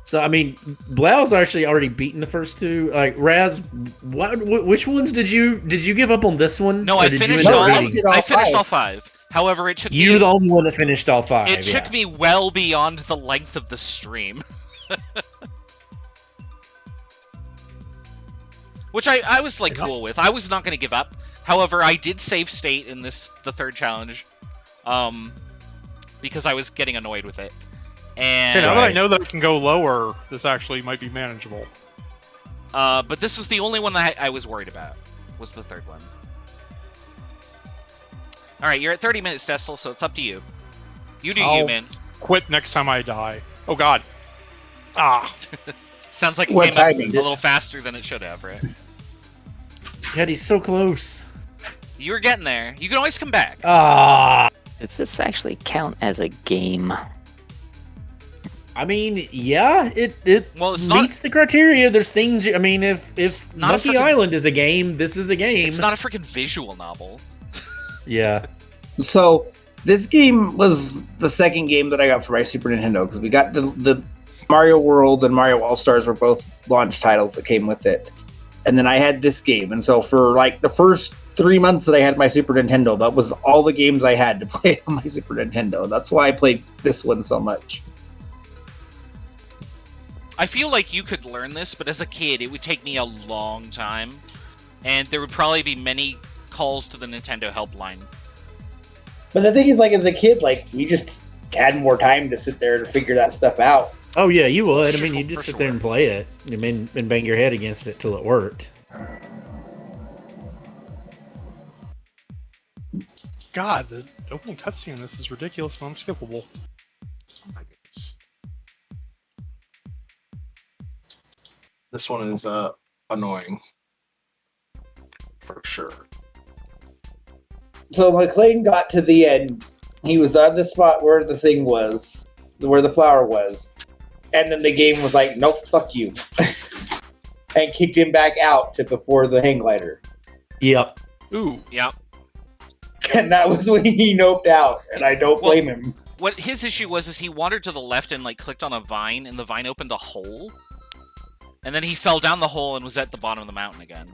So I mean, Blau's actually already beaten the first two. Like Raz, which ones did you give up on this one? No, Or I did you finished end up all. No, beating- all I finished five. all 5. However, it took You're me. the only one that finished all 5. It yeah. took me well beyond the length of the stream. Which I was like cool with. I was not going to give up. However, I did save state in the third challenge, because I was getting annoyed with it. And Okay, now that I Right. know that it can go lower, this actually might be manageable. but this was the only one that I was worried about. Was the third one. All right, you're at 30 minutes, Destel, so it's up to you. You do you, I'll- man. Quit next time I die. Oh God. Ah. Sounds like it What came up a timing? little faster than it should have, right? God, he's so close. You were getting there. You can always come back. Ah. Does this actually count as a game? I mean, yeah, it Well, it's not. meets the criteria. There's things. I mean, if not a Monkey freaking- Island is a game, this is a game. It's not a freaking visual novel. Yeah. So, this game was the second game that I got for my Super Nintendo, because we got the Mario World and Mario All-Stars were both launch titles that came with it. And then I had this game, and so for like the first 3 months that I had my Super Nintendo, that was all the games I had to play on my Super Nintendo. That's why I played this one so much. I feel like you could learn this, but as a kid, it would take me a long time, and there would probably be many calls to the Nintendo helpline. But the thing is, like, as a kid, like, we just had more time to sit there to figure that stuff out. Oh yeah, you would. I mean, For you just sit sure. there and play it, and bang your head against it till it worked. God, the opening cutscene in this is ridiculous and unskippable. Oh my goodness. This one is annoying. For sure. So McLean got to the end. He was on the spot where the thing was, where the flower was. And then the game was like, nope, fuck you. And kicked him back out to before the hang glider. Yep. Ooh. Yeah. And that was when he noped out. And I don't blame him. What his issue was is he wandered to the left and like clicked on a vine, and the vine opened a hole. And then he fell down the hole and was at the bottom of the mountain again.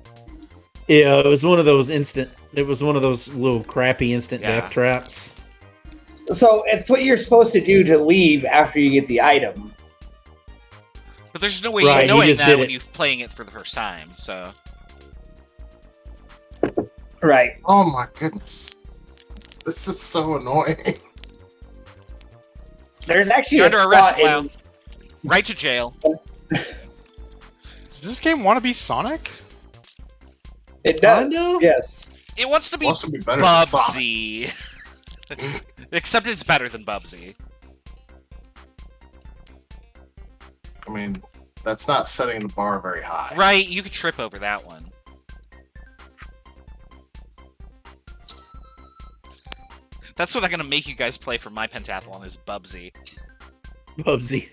Yeah, it was one of those little crappy instant Yeah. death traps. So it's what you're supposed to do to leave after you get the item. But there's no way Right, you he knowing just that did when it. you're playing it for the first time. So Right. Oh my goodness. This is so annoying. There's actually you're a under arrest. spot in... Wow. Right to jail. Does this game want to be Sonic? It does. Kinda? Yes. It wants to be Wants to be better than Sonic. Bubsy. Except it's better than Bubsy. I mean, that's not setting the bar very high. Right, you could trip over that one. That's what I'm gonna make you guys play for my pentathlon is Bubsy. Bubsy.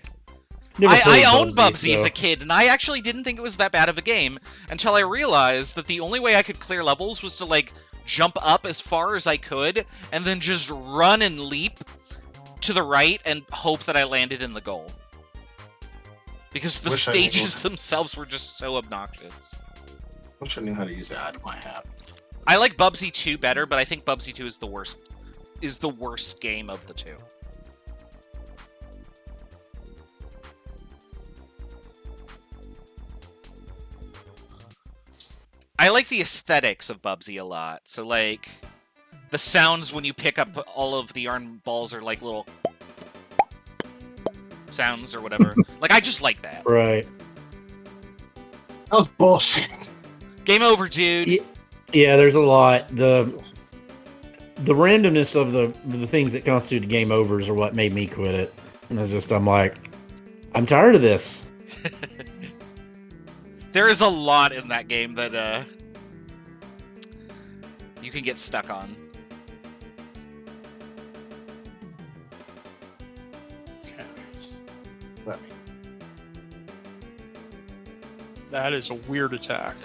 Never I played owned Bubsy as so- a kid, and I actually didn't think it was that bad of a game until I realized that the only way I could clear levels was to, like, jump up as far as I could, and then just run and leap to the right and hope that I landed in the goal. Because the Wish I knew. stages themselves were just so obnoxious. Wish I knew how to use the item I have. I like Bubsy 2 better, but I think Bubsy 2 is the worst game of the two. I like the aesthetics of Bubsy a lot. So, like, the sounds when you pick up all of the yarn balls are like little sounds or whatever. Like, I just like that. Right. That was bullshit. Game over, dude. Yeah, there's a lot. The randomness of the things that constitute game overs are what made me quit it. And it's just, I'm like, I'm tired of this. There is a lot in that game that you can get stuck on. Okay. Let me. That is a weird attack.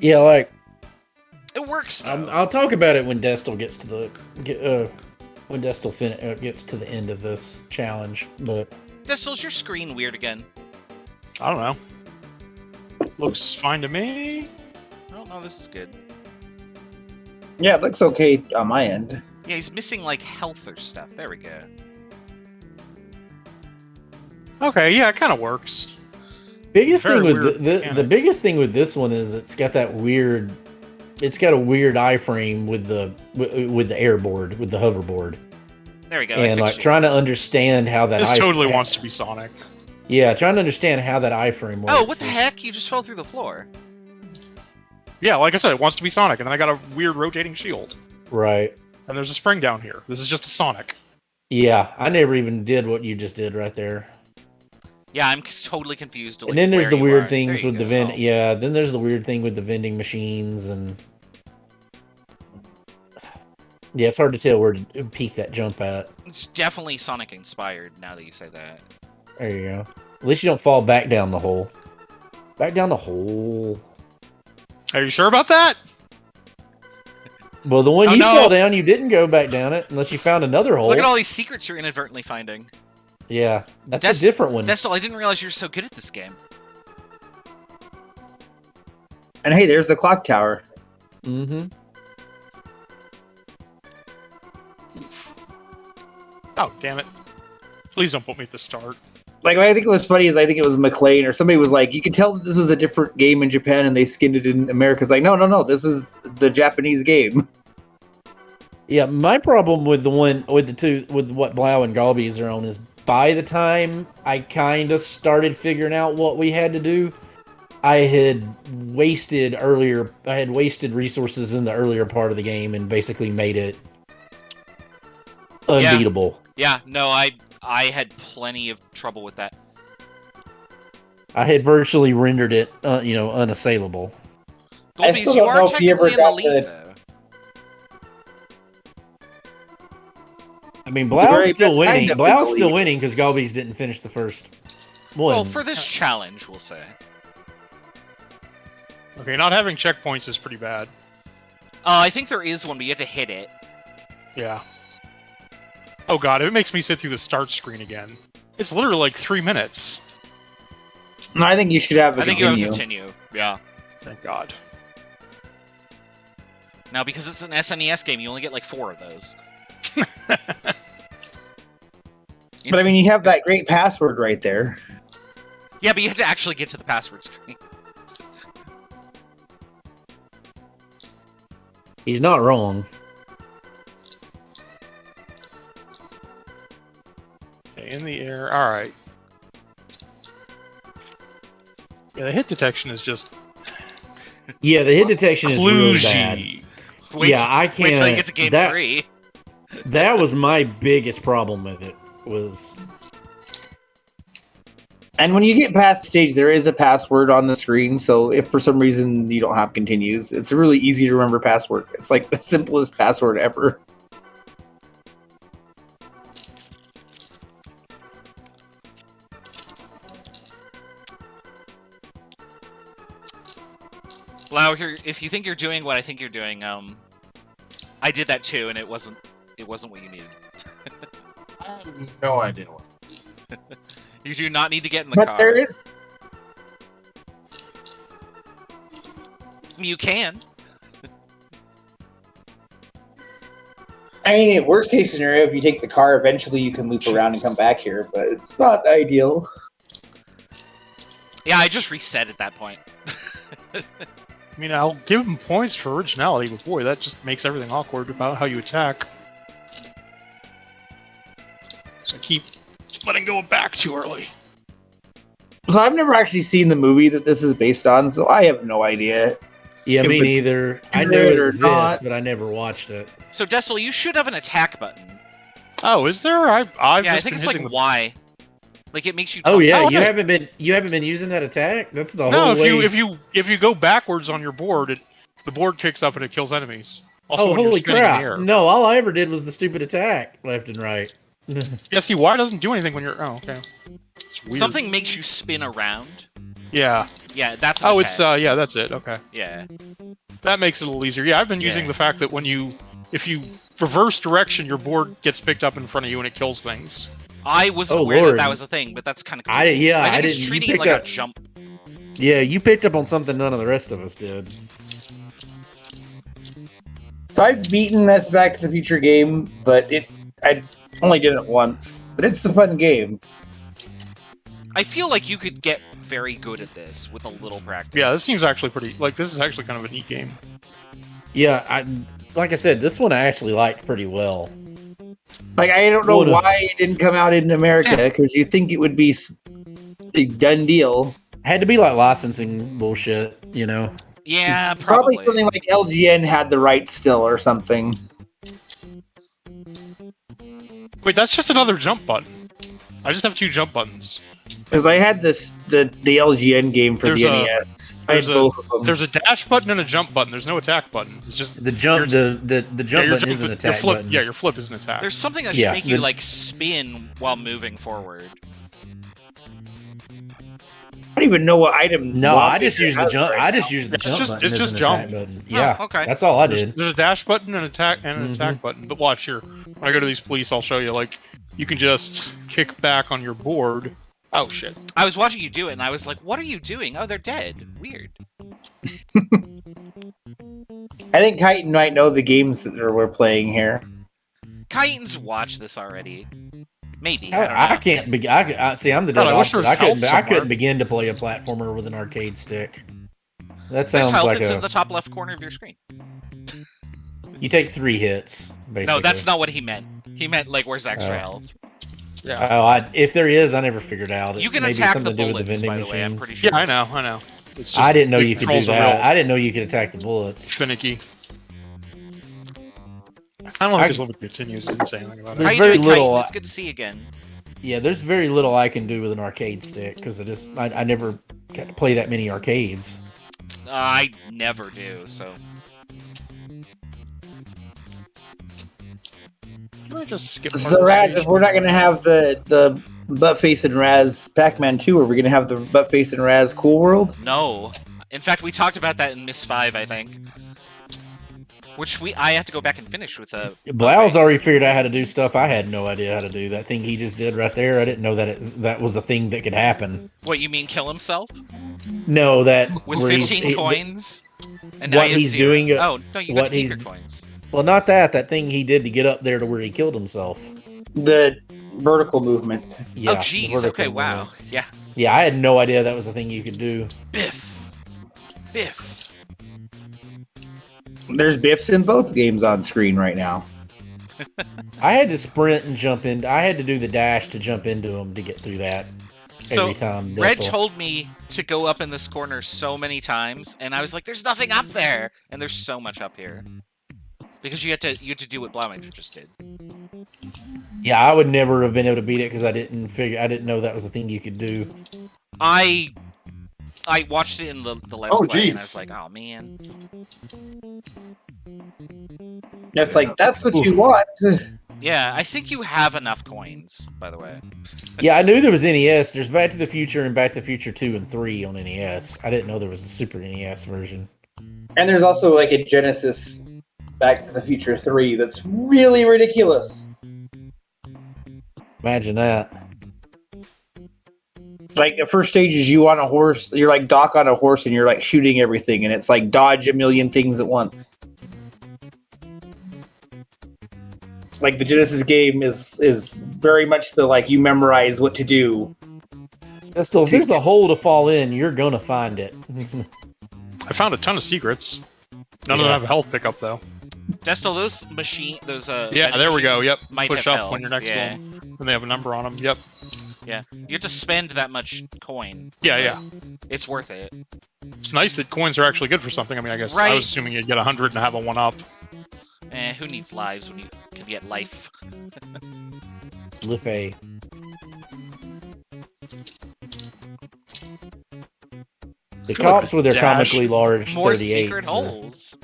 Yeah, like, It works, though. I'll talk about it when Destel gets to the when Destel gets to the end of this challenge. But Distel's your screen weird again? I don't know. Looks fine to me. I don't know, this is good. Yeah, it looks okay on my end. Yeah, he's missing, like, health or stuff. There we go. Okay, yeah, it kind of works. biggest Very thing with weird the mechanic. biggest thing with this one is it's got a weird iframe with the airboard, with the hoverboard, There we go. I and fixed like you. trying to understand how that This totally wants to be Sonic. Yeah, trying to understand how that iframe works. Oh, what the is- heck? You just fell through the floor. Yeah, like I said, it wants to be Sonic, and then I got a weird rotating shield. Right. And there's a spring down here. This is just a Sonic. Yeah, I never even did what you just did right there. Yeah, I'm totally confused. And then there's where the you weird are. things There you with the go. vending. Yeah, then there's the weird thing with the vending machines and. Yeah, it's hard to tell where to peak that jump at. It's definitely Sonic inspired now that you say that. There you go. At least you don't fall back down the hole. Back down the hole. Are you sure about that? Well, the one Oh, you no. fell down, you didn't go back down it unless you found another hole. Look at all these secrets you're inadvertently finding. Yeah, that's Des- a different one. Destel, I didn't realize you were so good at this game. And hey, there's the clock tower. Mm-hmm. Oh, damn it. Please don't put me at the start. Like, what I think it was funny is I think it was McLean or somebody was like, you could tell that this was a different game in Japan and they skinned it in America. It's like, no, this is the Japanese game. Yeah, my problem with what Blau and Galbies are on is by the time I kind of started figuring out what we had to do, I had wasted resources in the earlier part of the game and basically made it unbeatable. Yeah, no, I had plenty of trouble with that. I had virtually rendered it, unassailable. I Golbies, still you don't are know if you ever technically in the got lead, the- though. I mean, The Blau's very still best kind winning. of Blau's in the still lead. winning because Galbies didn't finish the first one. Well, for this challenge, we'll say. Okay, not having checkpoints is pretty bad. I think there is one, but you have to hit it. Yeah. Oh god, it makes me sit through the start screen again. It's literally like 3 minutes. No, I think you should have a I think you have to continue. continue. Yeah. Thank god. Now, because it's an SNES game, you only get like 4 of those. But I mean, you have that great password right there. Yeah, but you have to actually get to the password screen. He's not wrong. Okay, in the air. Alright. Yeah, the hit detection is just Yeah, the hit detection is really bad. kludgy. Yeah, I can't. Wait till you get to game 3. That was my biggest problem with it. Was And when you get past the stage, there is a password on the screen. So if for some reason you don't have continues, it's a really easy to remember password. It's like the simplest password ever. Lau, here, if you think you're doing what I think you're doing, I did that too, and it wasn't what you needed. I have no idea what. You do not need to get in the But car. there is. You can. I mean, worst case scenario, if you take the car, eventually you can loop around and come back here, but it's not ideal. Yeah, I just reset at that point. I mean, I'll give him points for originality, but boy, that just makes everything awkward about how you attack. So I keep letting go back too early. So I've never actually seen the movie that this is based on, so I have no idea. yeah, If me it's neither. I know accurate it or exists, not. but I never watched it. So, Dessel, you should have an attack button. Oh, is there? I've Yeah, I just think been it's like hitting the- Y. Like it makes you. Oh yeah, Oh, you hey. haven't been using that attack. That's the No, whole if way. you go backwards on your board, the board kicks up and it kills enemies. Also, Oh when you're holy spinning in the crap! air. No, all I ever did was the stupid attack left and right. Yeah, see, Y doesn't do anything when you're. Oh, okay. It's weird. Something makes you spin around. Yeah. Yeah, that's. An Oh, attack. it's yeah, that's it. Okay, Yeah. that makes it a little easier. Yeah, I've been using Yeah. the fact that if you reverse direction, your board gets picked up in front of you and it kills things. I was Oh, aware Lord. that was a thing, but that's kind of. I think didn't. it's You treating it picked like up. a jump. Yeah, you picked up on something none of the rest of us did. So I've beaten this Back to the Future game, but I only did it once. But it's a fun game. I feel like you could get very good at this with a little practice. Yeah, this seems actually pretty. Like, this is actually kind of a neat game. Yeah, like I said, this one I actually liked pretty well. Like, I don't know Would've. why it didn't come out in America, because you think it would be a done deal. Had to be like licensing bullshit, you know. Yeah, Probably probably. something like LGN had the rights still or something. Wait, that's just another jump button. I just have 2 jump buttons. Because I had the LGN game for There's the a- NES. I had there's a- both of them. There's a dash button and a jump button. There's no attack button. It's just The jump, the yeah, jump your button is an your attack flip. button. Yeah, your flip is an attack. There's something that should Yeah, make you the- like spin while moving forward. I don't even know what item. No, I block just it used the has jump. right I now. just used the It's jump just- button. it's as just an jump. attack button. Yeah, okay. that's all I There's, did. there's a dash button and attack and an Mhm. attack button. But watch here. When I go to these police, I'll show you. Like, you can just kick back on your board. Oh shit! I was watching you do it, and I was like, "What are you doing? Oh, they're dead. Weird." I think Titan might know the games that we're playing here. Chitin's watched this already. Maybe. I don't know. I can't be. I see. I'm the God, dead I wish there opposite. was health I couldn't somewhere. begin to play a platformer with an arcade stick. That There's sounds health. like It's in the top left corner of your screen. you take 3 hits. Basically. No, that's not what he meant. He meant like where's extra Oh. health. Yeah. Oh, if there is, I never figured out. You can Maybe attack the something to do with bullets, by the vending way. I'm machines. pretty sure. Yeah, I know. It's just I didn't know the you could do controls are that. real I didn't know you could attack the bullets. finicky. I don't think his level continues. It didn't say anything about How it. There's you very doing, little. Kite? It's good to see you again. Yeah, there's very little I can do with an arcade stick because I never play that many arcades. I never do. So Can I just skip? part So of the Raz, stage? if we're not going to have the butt face and Raz Pac-Man 2, are we going to have the butt face and Raz Cool World? no. In fact, we talked about that in Miss 5, I think. Which I have to go back and finish with a. Blau's already figured out how to do stuff I had no idea how to do. That thing he just did right there, I didn't know that that was a thing that could happen. What you mean, kill himself No, that with where 15 coins? And now what he has he's 0. doing- Oh no, you got what to keep he's- your coins. Well, not that. That thing he did to get up there to where he killed himself. The vertical movement. Yeah, Oh the jeez. vertical Okay. Wow. movement. Yeah. Yeah, I had no idea that was a thing you could do. Biff. Biff. There's Biffs in both games on screen right now. I had to sprint and jump in. I had to do the dash to jump into him to get through that So every time. Red Distal. told me to go up in this corner so many times, and I was like, "There's nothing up there," and there's so much up here. Because you had to do what Blaumager just did. Yeah, I would never have been able to beat it because I didn't know that was a thing you could do. I watched it in the Let's Oh, Play, and I was jeez. like, "Oh man." That's like, that's what you Oof. want. Yeah, I think you have enough coins, by the way. Yeah, I knew there was NES. There's Back to the Future and Back to the Future 2 and 3 on NES. I didn't know there was a Super NES version. And there's also like a Genesis Back to the Future 3 that's really ridiculous. Imagine that. Like the first stage is you on a horse, you're like Doc on a horse and you're like shooting everything and it's like dodge a million things at once. Like the Genesis game is very much the like you memorize what to do. Still, if there's a hole to fall in, you're gonna find it. I found a ton of secrets. None of them Yeah. have a health pickup though. Destal, those Yeah, vending there we go. machines Yep. might Push have up health. when you're next yeah. to them, and they have a number on them. Yep. Yeah, you have to spend that much coin. Yeah. It's worth it. It's nice that coins are actually good for something. I mean, I guess Right. I was assuming you'd get 100 and have a 1-up. Who needs lives when you can get life? Liffey. The feel like cops a with their dash. comically large More 38s. secret holes.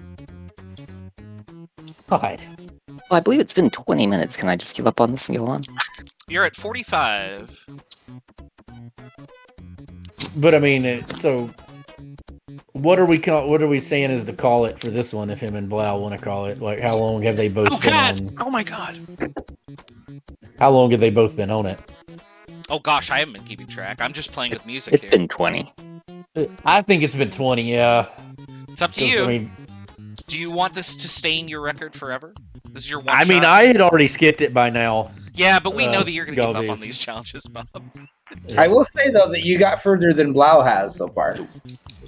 God. Well, I believe it's been 20 minutes. Can I just give up on this and go on? You're at 45. But I mean, so what are we saying is the call it for this one? If him and Blau want to call it, like how long have they both Oh been god! on? Oh my god! How long have they both been on it? Oh gosh, I haven't been keeping track. I'm just playing with music It's here. been 20. I think it's been 20. Yeah. It's up to 'Cause, you. I mean, Do you want this to stain your record forever? This is your one I mean, shot? I had already skipped it by now. Yeah, but we know that you're going to give up on Galbies. these challenges, Bob. I will say though that you got further than Blau has so far.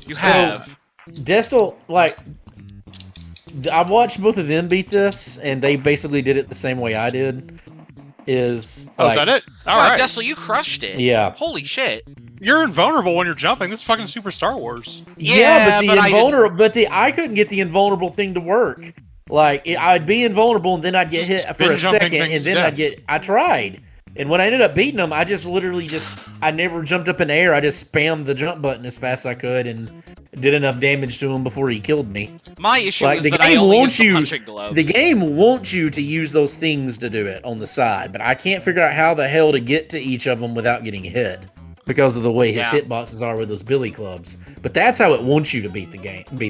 You So- have. Destal, like, I watched both of them beat this, and they basically did it the same way I did. Is Oh, like, is that it? All Wow, right. Dessel, you crushed it. Yeah. Holy shit. You're invulnerable when you're jumping. This is fucking Super Star Wars. Yeah, but but the I invulnerable, I couldn't get the invulnerable thing to work. Like I'd be invulnerable, and then I'd get hit for Spin a jumping second, things and then to I tried, and when I ended up beating him, I just literally I never jumped up in the air. I just spammed the jump button as fast as I could, and did enough damage to him before he killed me. My issue Like, is the that I game only wants use the you- punching gloves. The game wants you to use those things to do it on the side, but I can't figure out how the hell to get to each of them without getting hit because of the way his Yeah. hitboxes are with those billy clubs. But that's how it wants you to beat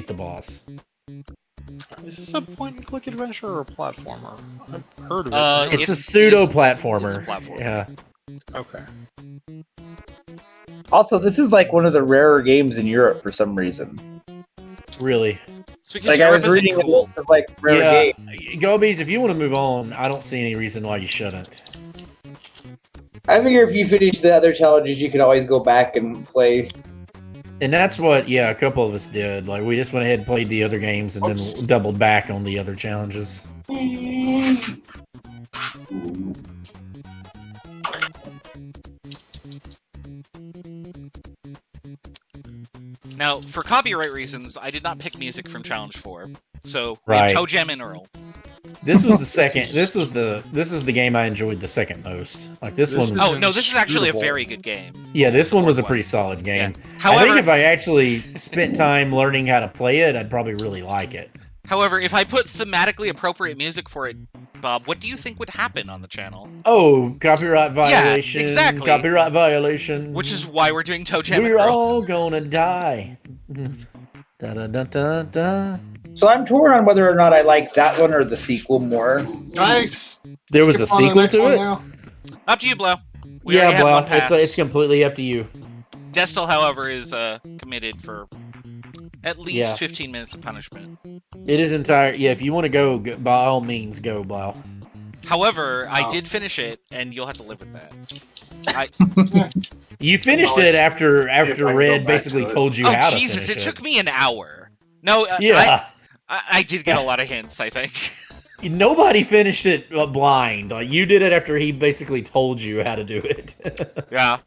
the boss. Is this a point-and-click adventure or a platformer? I've heard of it. It's a It pseudo is- platformer. it's a platformer. Yeah. Okay. Also, this is like one of the rarer games in Europe for some reason. Really. It's because Like I Europe was isn't reading a cool. list of like rare Yeah. games. Gobies, if you want to move on, I don't see any reason why you shouldn't. I figure if you finish the other challenges, you can always go back and play. And that's what, a couple of us did. Like, we just went ahead and played the other games and then doubled back on the other challenges. Now, for copyright reasons, I did not pick music from Challenge 4. So, we Right. have Toe Jam and Earl. This was the second. This was the game I enjoyed the second most. Like this one. Was, Oh, no, this is actually a Inscrutable. very good game. yeah, this one was a pretty solid game. I However, think if I actually spent time learning how to play it, I'd probably really like it. however, if I put thematically appropriate music for it, Bob, what do you think would happen on the channel? Oh, copyright violation! exactly. Copyright violation. Which is why we're doing Toe Jam and we're Earl. all gonna die. Da da da da da. So I'm torn on whether or not I like that one or the sequel more. Nice. There was a sequel to it. Up to you, Blow. We already Yeah, had well, one pass. it's completely up to you. Destel, however, is committed for at least Yeah. 15 minutes of punishment. It is entire. Yeah, if you want to go, by all means, go, Blau. However, I did finish it, and you'll have to live with that. You finished Well, it if after I can Red go back basically to it. told you Oh, how Jesus, to it finish took me an hour. No, Yeah. I did get a lot of hints, I think. Nobody finished it blind. Like you did it after he basically told you how to do it. Yeah.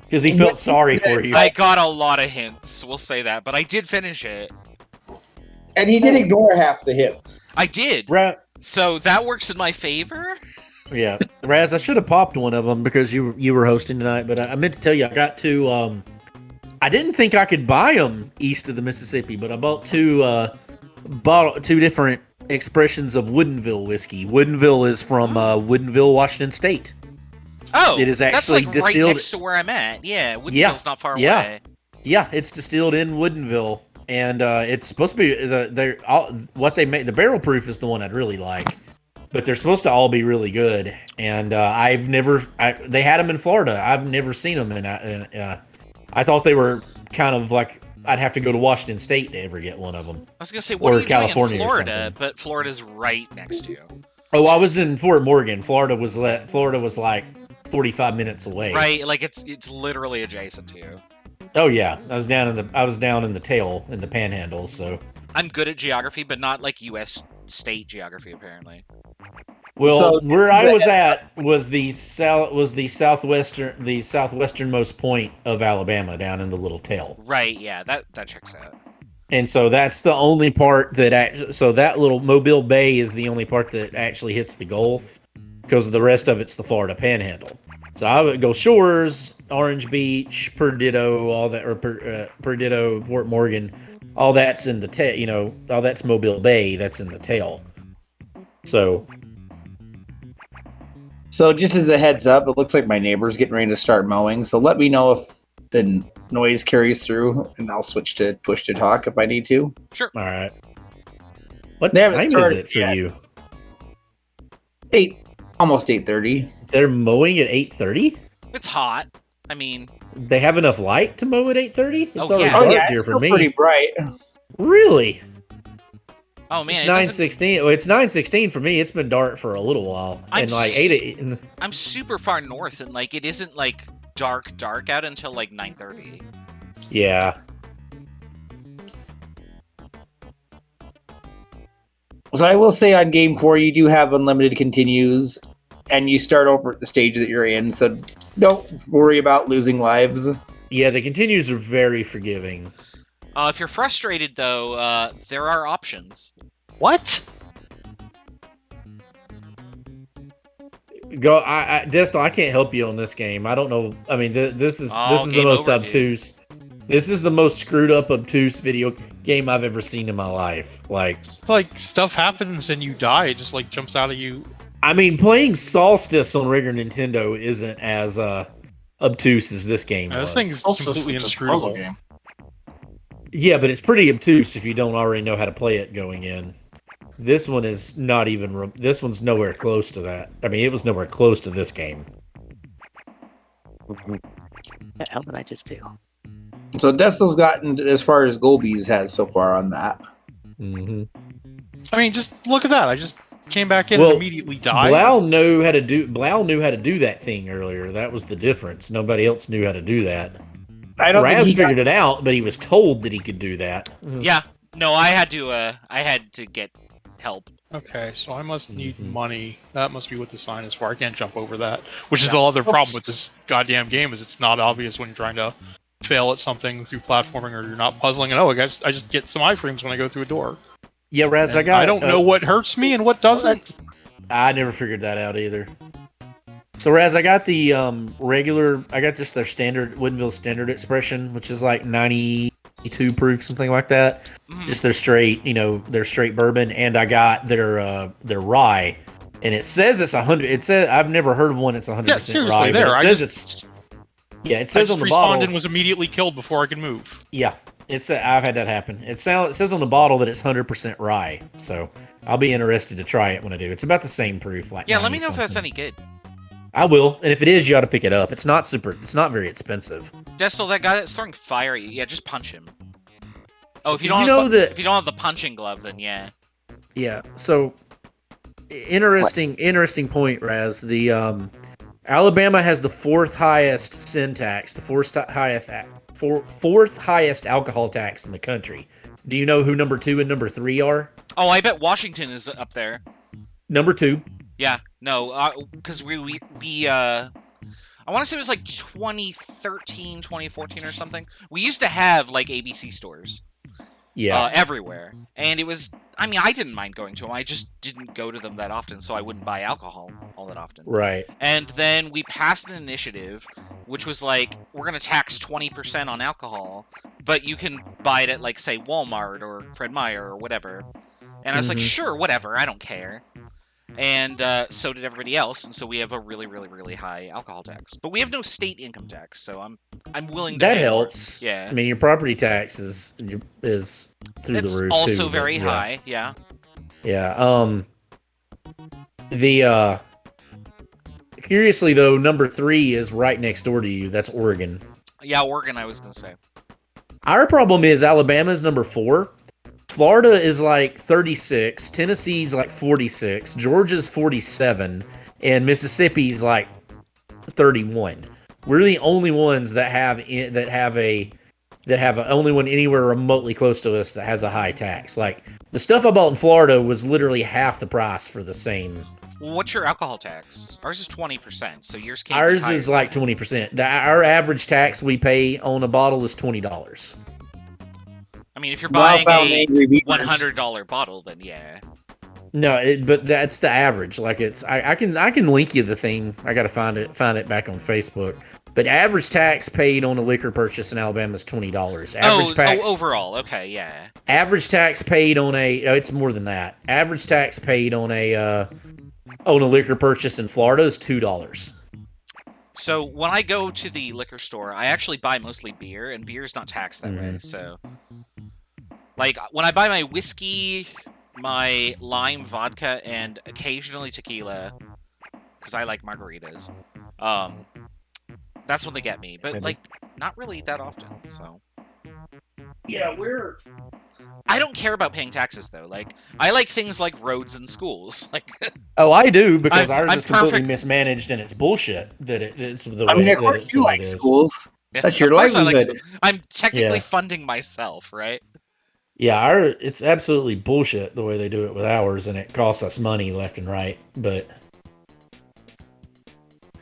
Because he felt sorry for you. I got a lot of hints, we'll say that, but I did finish it. And he did ignore half the hits. I did. So that works in my favor? Yeah, Raz, I should have popped one of them because you were hosting tonight, but I meant to tell you I got two. I didn't think I could buy them east of the Mississippi, but I bought two different expressions of Woodinville whiskey. Woodinville is from Woodinville, Washington State. Oh, It is that's actually like distilled- right next to where I'm at. Yeah, Woodville's Yeah, not far yeah. away. Yeah, it's distilled in Woodinville, and it's supposed to be what they make. The barrel proof is the one I'd really like, but they're supposed to all be really good. And they had them in Florida. I've never seen them, and I thought they were kind of like I'd have to go to Washington State to ever get one of them. I was gonna say, what Or are you California doing or in Florida? something. But Florida's right next to you. Oh, I was in Fort Morgan. Florida was like 45 minutes away. Right, like it's literally adjacent to you. Oh yeah, I was down in the tail in the Panhandle. So I'm good at geography, but not like U.S. state geography, apparently. well, So where this is I a- was at was the southwesternmost point of Alabama, down in the little tail. Right, yeah, that checks out. And so that's the only part that so that little Mobile Bay is the only part that actually hits the Gulf, because the rest of it's the Florida Panhandle. So I would go Shores, Orange Beach, Perdido, all that, or Perdido, Fort Morgan, all that's in the tail. All that's Mobile Bay. That's in the tail. So just as a heads up, it looks like my neighbor's getting ready to start mowing. So let me know if the noise carries through, and I'll switch to push to talk if I need to. Sure. all right. What They haven't time is started it for yet. you? Almost 8:30. They're mowing at 8:30. It's hot. I mean, They have enough light to mow at 8:30. It's Oh, already yeah. dark Oh yeah, here it's for still me. pretty bright. Really? oh man, It's it doesn't- 9:16. Well, it's 9:16 for me. It's been dark for a little while, I'm and like s- 8. I'm super far north, and like it isn't like dark out until like 9:30. Yeah. So I will say on game 4, you do have unlimited continues, and you start over at the stage that you're in. So don't worry about losing lives. Yeah, the continues are very forgiving. If you're frustrated though, there are options. What? Go, Destal, I can't help you on this game. I don't know. I mean, this is Oh, the game most over, dude. obtuse. This is the most screwed up obtuse video game I've ever seen in my life. Like, It's like stuff happens and you die. It just like jumps out of you. I mean, playing Solstice on regular Nintendo isn't as obtuse as this game This was. thing's Also, completely it's a puzzle inscrutable. game. Yeah, but it's pretty obtuse if you don't already know how to play it going in. This one is not even. This one's nowhere close to that. I mean, it was nowhere close to this game. What the hell did I just do? So Destel's gotten as far as Golby's has so far on that. Mm-hmm. I mean, just look at that. I just came back in Well, and immediately died. Blau knew how to do that thing earlier. That was the difference. Nobody else knew how to do that. I don't think Raz he got figured it out, but he was told that he could do that. Yeah. No, I had to get help. Okay, so I must need Mhm. money. That must be what the sign is for. I can't jump over that. Which is the other problem with this goddamn game is it's not obvious when you're trying to fail at something through platforming or you're not puzzling. And I just get some iframes when I go through a door. Yeah, Raz, And I don't know what hurts me and what doesn't. I never figured that out either. So Raz, I got the I got just their standard Woodinville standard expression, which is like 92 proof, something like that. Mhm. Just their straight, their straight bourbon, and I got their rye, and it says it's 100. It says I've never heard of one that's 100% Yeah, seriously, rye. there. But it says it's it says on the respawned bottle. and was immediately killed before I could move. Yeah, I've had that happen. It says on the bottle that it's 100% rye, so I'll be interested to try it when I do. It's about the same proof, like Yeah, let me know if that's something. any good. I will, and if it is, you ought to pick it up. It's not very expensive. Destel, that guy that's throwing fire at you, yeah, just punch him. Oh, if you You don't know have that- if you don't have the punching glove, then yeah. Yeah. So interesting point, Raz. The Alabama has the fourth highest sin tax, the fourth highest alcohol tax in the country. Do you know who number 2 and number 3 are? Oh, I bet Washington is up there. Number 2. Yeah, no, because we I want to say it was like 2013, 2014 or something. We used to have like ABC stores. Yeah. Everywhere. And it was, I mean, I didn't mind going to them. I just didn't go to them that often, so I wouldn't buy alcohol all that often. Right. And then we passed an initiative, which was like, we're going to tax 20% on alcohol, but you can buy it at, like, say, Walmart or Fred Meyer or whatever. And I was like, sure, whatever, I don't care. And so did everybody else, and so we have a really, really, really high alcohol tax. But we have no state income tax, so I'm willing to That pay more. helps. Yeah. I mean, your property tax is through It's the roof. also too, very but, yeah. high, yeah. Yeah. The curiously though, number 3 is right next door to you. That's Oregon. Yeah, Oregon, I was going to say. Our problem is Alabama's number 4. Florida is like 36. Tennessee's like 46. Georgia's 47, and Mississippi's like 31. We're the only ones that have only one anywhere remotely close to us that has a high tax. Like the stuff I bought in Florida was literally half the price for the same. Well, what's your alcohol tax? Ours is 20%, so yours can't Ours be higher is than like that. 20%. Our average tax we pay on a bottle is $20. I mean, if you're Wow, buying found a angry beavers. $100 bottle, then yeah. No, but that's the average. Like it's, I can link you the thing. I got to find it back on Facebook. But average tax paid on a liquor purchase in Alabama is $20. Average tax overall, okay, yeah. Average tax paid on it's more than that. Average tax paid on a liquor purchase in Florida is $2. So when I go to the liquor store, I actually buy mostly beer, and beer is not taxed that way. So, like when I buy my whiskey, my lime vodka, and occasionally tequila, because I like margaritas, that's when they get me. But like, not really that often. So. Yeah, I don't care about paying taxes though. Like, I like things like roads and schools. Like, oh, I do because ours I'm is completely perfect- mismanaged and it's bullshit. It's the I mean, way of course that you it like is. schools. That's your of course I like livelihood. I'm technically Yeah. funding myself, right? Yeah, it's absolutely bullshit the way they do it with ours, and it costs us money left and right. But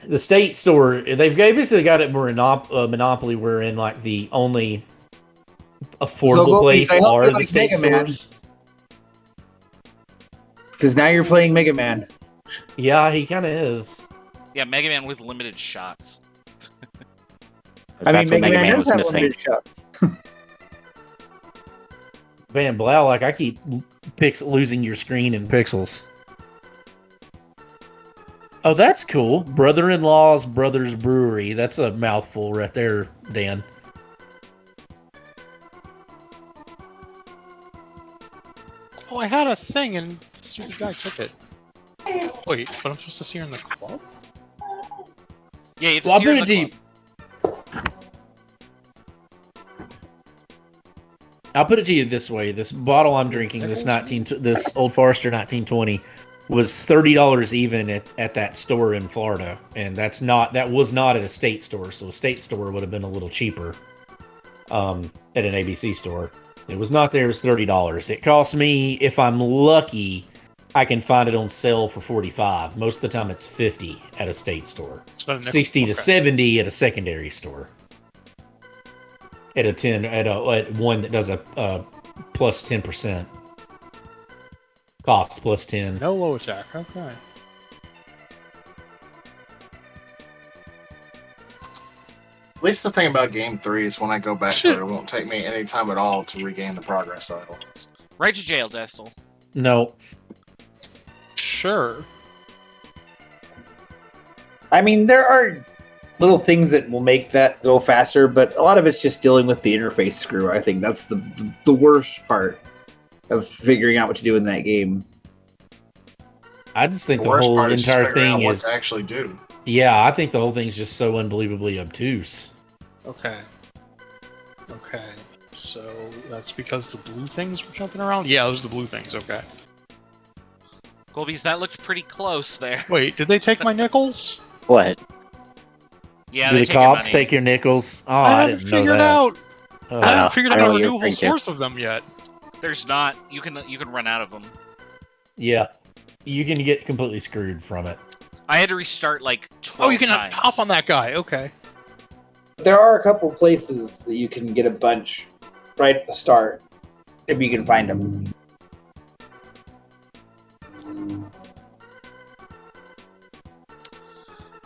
the state store, they've basically got it monopoly. We're in like the only affordable Gopi, place I hope are you the like state Mega Man. stores. Because now you're playing Mega Man. Yeah, he kind of is. Yeah, Mega Man with limited shots. I mean, That's what Mega Man does was have missing. limited shots. Man, Blau, like I keep losing your screen in pixels. Oh, that's cool. Brother-in-law's Brothers Brewery. That's a mouthful right there, Dan. Oh, I had a thing and the stupid guy took it. Wait, but I'm supposed to see her in the club? Yeah, you have to Well, I'll see her put in it the to you. club. I'll put it to you this way: this bottle I'm drinking, this Old Forester 1920, was $30 even at that store in Florida, and that was not at a state store. So a state store would have been a little cheaper at an ABC store. It was not there. It was $30. It cost me, if I'm lucky, I can find it on sale for $45. Most of the time, it's $50 at a state store, So nickel- 60 to okay. 70 at a secondary store. At one that does a plus 10%. Cost plus 10. No low attack. Okay. At least the thing about game 3 is when I go back to it, it won't take me any time at all to regain the progress idol. Right to jail, Destel. No. Sure. I mean, there are little things that will make that go faster, but a lot of it's just dealing with the interface screw. I think that's the worst part of figuring out what to do in that game. I just think the worst whole part is entire figuring out thing what is. to actually do. Yeah, I think the whole thing's just so unbelievably obtuse. Okay. Okay. So that's because the blue things were jumping around? Yeah, those are the blue things. Okay. Colby's, that looked pretty close there. Wait, did they take my nickels? What? Yeah, Do they the take your cops money. take your nickels? Oh, I I haven't didn't know figured that. out. Oh. I haven't figured I out know a what you're renewable referring to. source of them yet. There's not. You can run out of them. Yeah. You can get completely screwed from it. I had to restart like 12 Oh, you can times. hop on that guy. Okay. There are a couple places that you can get a bunch right at the start, if you can find them.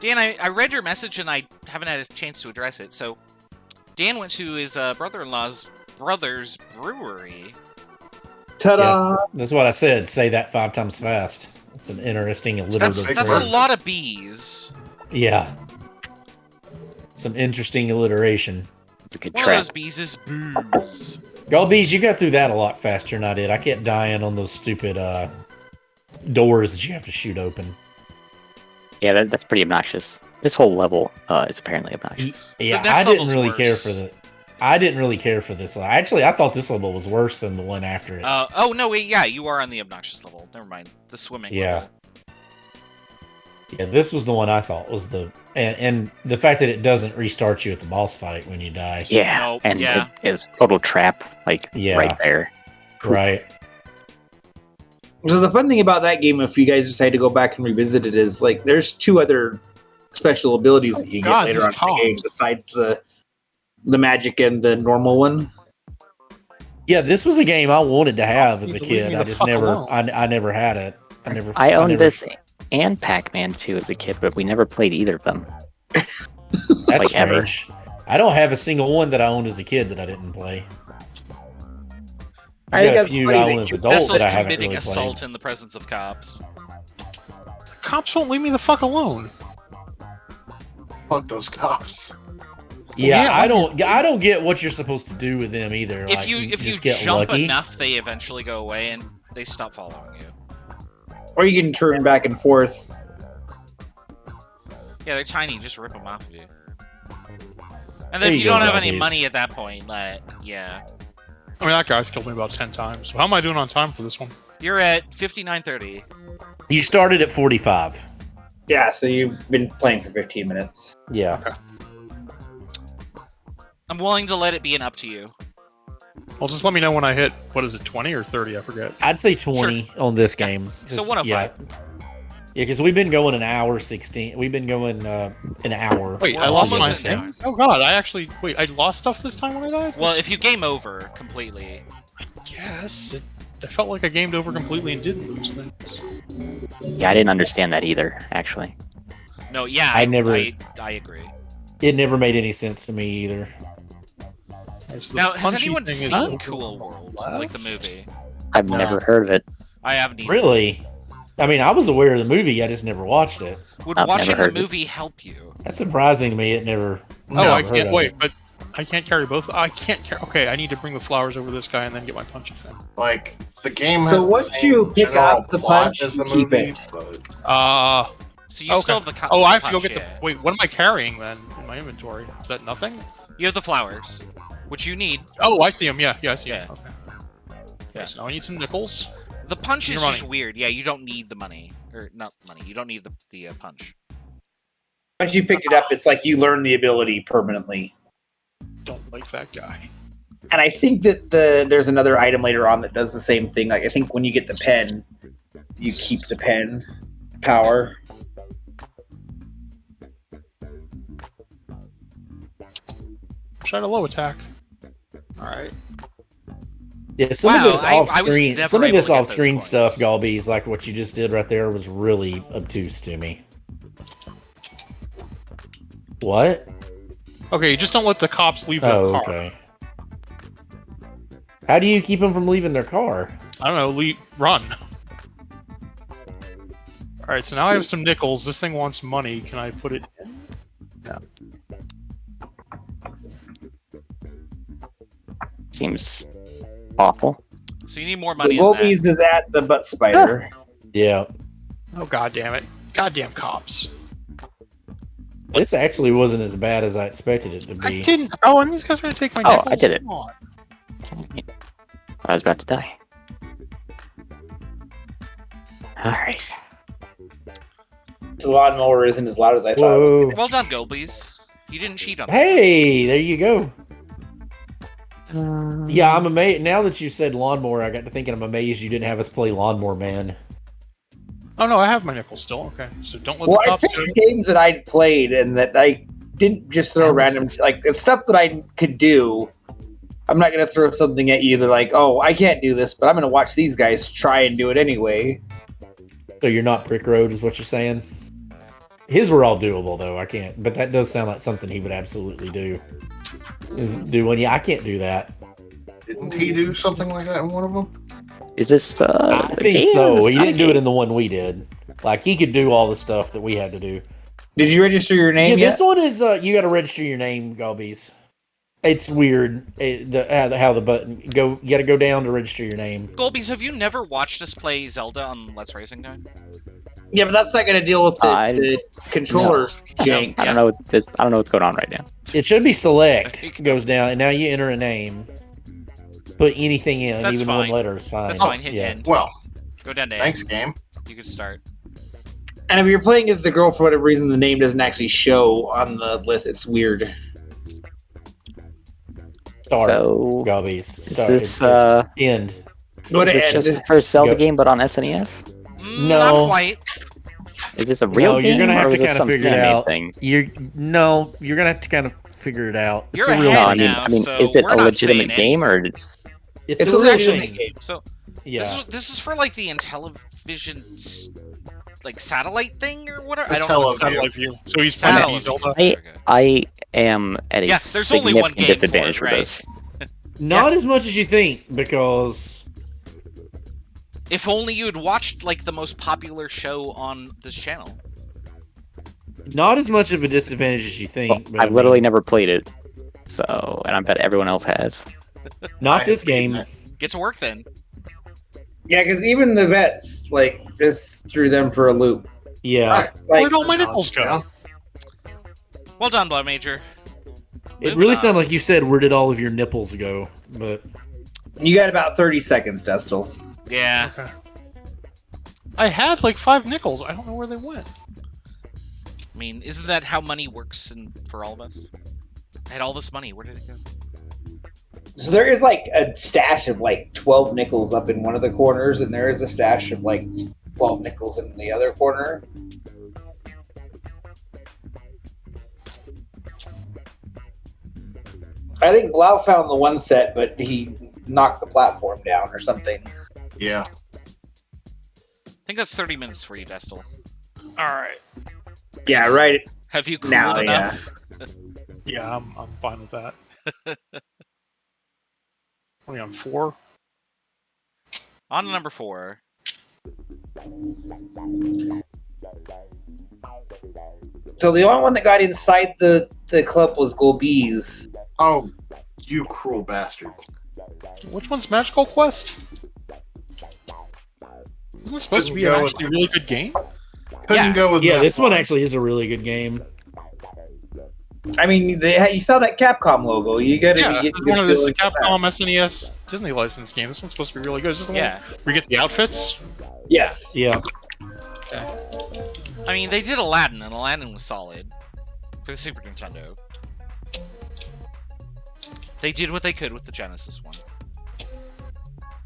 Dan, I read your message and I haven't had a chance to address it. So, Dan went to his brother-in-law's brother's brewery. Ta-da! That's what I said. Say that 5 times fast. It's an interesting alliterative That's phrase. a lot of bees. Yeah. Some interesting alliteration. It's a good One of trap. those bees is booze. Y'all bees, you got through that a lot faster than I did. I kept dying on those stupid doors that you have to shoot open. Yeah, that's pretty obnoxious. This whole level is apparently obnoxious. Yeah, next I didn't level's really worse. care for the. I didn't really care for this. Actually, I thought this level was worse than the one after it. Oh, no, wait, yeah, you are on the obnoxious level. Never mind. The swimming Yeah. level. Yeah, this was the one I thought was the and the fact that it doesn't restart you at the boss fight when you die. Yeah, Nope, and yeah. it is total trap, like Yeah. right there. Right. So the fun thing about that game, if you guys decide to go back and revisit it, is like there's 2 other special abilities that you God, get later these on in the game comms. besides the magic and the normal one. Yeah, this was a game I wanted to have as a Leave me kid. the I just fuck never alone. I never had it. I owned never- this and Pac-Man 2 as a kid, but we never played either of them. That's like, ever. strange. I don't have a single one that I owned as a kid that I didn't play. I I think got a that's few funny I that own as you- adults Destel's that I haven't committing really assault played. in the presence of cops. The cops won't leave me the fuck alone. Fuck those cops. Yeah, Yeah, I don't get what you're supposed to do with them either. If Like, you just get jump lucky. enough, they eventually go away and they stop following you. Or you can turn back and forth. Yeah, they're tiny. Just rip them off of you. And There then if you you go, don't have any Galbies. money at that point, yeah, I mean, that guy's killed me about 10 times. So how am I doing on time for this one? you're at 59:30. You started at 45. Yeah, so you've been playing for 15 minutes. Yeah. I'm willing to let it be an up to you. Well, just let me know when I hit, what is it, 20 or 30? I forget. I'd say 20 on this game. So 'Cause, 105. Yeah, because we've been going an hour 16. We've been going an hour. Wait, We're I lost almost my at an thing? hour. Oh god, I lost stuff this time when I died? Well, if you game over completely, Yes. I felt like I gamed over completely and didn't lose things. Yeah, I didn't understand that either, actually. no, yeah, I never- I agree. It never made any sense to me either. Yes, the Now, has punchy anyone thing is seen over Cool World, like the movie? I've No. never heard of it. I haven't either. Really? I mean, I was aware of the movie. I just never watched it. Would I've watching never the heard of it. movie help you? That's surprising to me. It never. Oh, never I heard can't of wait, it. but I can't carry both. I can't carry. Okay, I need to bring the flowers over this guy and then get my punchy thing. Like, the game has So the once same you pick general up the plot punch, as the keep movie, it. but So you Okay. still have the. Oh, I have to go punch, get the. yeah. Wait, what am I carrying then in my inventory? Is that nothing? You have the flowers, which you need. Oh, I see them. Yeah, I see Yeah. them. Okay. Yeah. So now I need some nickels. The punch is Your just money. weird. Yeah, you don't need the money. Or, not money. You don't need the punch. Once you picked it up, it's like you learn the ability permanently. Don't like that guy. And I think that there's another item later on that does the same thing. Like I think when you get the pen, you keep the pen power. Try to low attack. Alright. Yeah, some of Wow, this I was off-screen, never some of able this to get those off-screen coins. stuff, Galbies, like what you just did right there, was really obtuse to me. What? Okay, you just don't let the cops leave their Oh, car. okay. How do you keep them from leaving their car? I don't know, run. Alright, so now I have some nickels. This thing wants money. Can I put it in? No. Seems awful. So you need more So money than that. Golby's is at the butt spider. Yeah. Oh, god damn it. Goddamn cops. This actually wasn't as bad as I expected it to be. I didn't. Oh, and these guys are gonna take my Oh, nickels? I did it. Come on. I was about to die. Alright. The lawnmower isn't as loud as I thought. It Whoa. was. Well done, Golbies. You didn't cheat on that. Hey, there you go. Yeah, I'm amazed. Now that you said lawnmower, I got to thinking I'm amazed you didn't have us play Lawnmower Man. Oh no, I have my nickels still. Okay, so don't let Well, the I cops go. picked games that I'd played and that I didn't just throw random like it's stuff that I could do. I'm not gonna throw something at you that like, oh, I can't do this, but I'm gonna watch these guys try and do it anyway. So you're not Brick Road, is what you're saying? His were all doable, though. I can't. But that does sound like something he would absolutely do. Is doing, yeah, I can't do that. Didn't he do something like that in one of them? Is this I a think game? so. It's He not a didn't do it game. in the one we did. Like, he could do all the stuff that we had to do. Did you register your name Yeah, yet? this one is, you got to register your name, Galbies. It's weird how the button go. You got to go down to register your name. Golbies, have you never watched us play Zelda on Let's Racing Time? Yeah, but that's not gonna deal with the controllers jank. I don't know. I don't know what's going on right now. It should be select goes down, and now you enter a name. Put anything in, That's even fine. one letter is fine. That's fine. Hit yeah. end. Well, Go down to thanks, end. game. You can start. And if you're playing as the girl for whatever reason, the name doesn't actually show on the list. It's weird. Start. So Galbies. is Start. this End. Go is to this end. just the first Zelda Go. game, but on SNES? No. Not quite. Is this a real No, game? you're gonna have or to is this kind of some figure it fan-made out. thing? You're gonna have to kind of figure it out. You're it's a real ahead No, I game. mean, now, I mean, so is it we're a not legitimate saying game or it's? It's It's a a real legitimate game. game. So Yeah. this is for like the Intellivision like satellite thing or whatever. The I don't know. What's Teleview. Satellite view. So he's playing Satellite. Zelda. Okay. I am at a Yeah, there's only one significant game for it, disadvantage for right? this. Not as much as you think, because If only you had watched like the most popular show on this channel. not as much of a disadvantage as you think. But I've literally never played it, so and I bet everyone else has. not I this have beaten game. it. Get to work then. Yeah, because even the vets, like, this threw them for a loop. Yeah, Right. Like, Where'd all my That's nickels how go? it's Well done, Blood Major. it Moving really on. sounded like you said, "Where did all of your nipples go?" But you got about 30 seconds, Destel. Yeah. Okay. I had like 5 nickels. I don't know where they went. I mean, isn't that how money works for all of us? I had all this money. Where did it go? So there is like a stash of like 12 nickels up in one of the corners, and there is a stash of like 12 nickels in the other corner. I think Blau found the one set, but he knocked the platform down or something. Yeah. I think that's 30 minutes for you, Destel. Alright. Yeah, right. Have you cooled Now, enough? Yeah, I'm fine with that. What are you on 4? On to number 4. So the only one that got inside the club was Golbees. Oh, you cruel bastard. Which one's Magical Quest? Isn't this supposed to be Couldn't go actually a really good game? Couldn't Yeah. go with yeah, that this one actually is a really good game. I mean, you saw that Capcom logo. You got to Yeah, get this is one of this feeling for that. Capcom SNES Disney license game. This one's supposed to be really good. Is this the Yeah. one where you get the outfits? Yes. Yeah. Okay. I mean, they did Aladdin, and Aladdin was solid for the Super Nintendo. They did what they could with the Genesis one.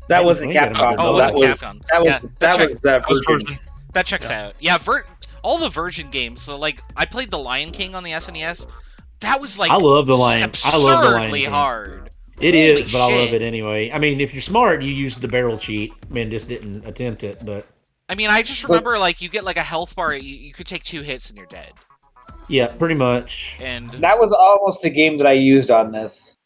That wasn't Technically, Capcom. Oh, though. it wasn't That was Capcom. that was Yeah, that was That was Virgin. version. That checks out. Yeah, all the Virgin games. So, like, I played The Lion King on the SNES. That was like I love the Lion. I love the Lion absurdly King. hard. It Holy is, but I love shit. it anyway. I mean, if you're smart, you use the barrel cheat. I mean, just didn't attempt it, but I mean, I just remember, like, you get, like, a health bar. You could take 2 hits and you're dead. yeah, pretty much. And That was almost a game that I used on this,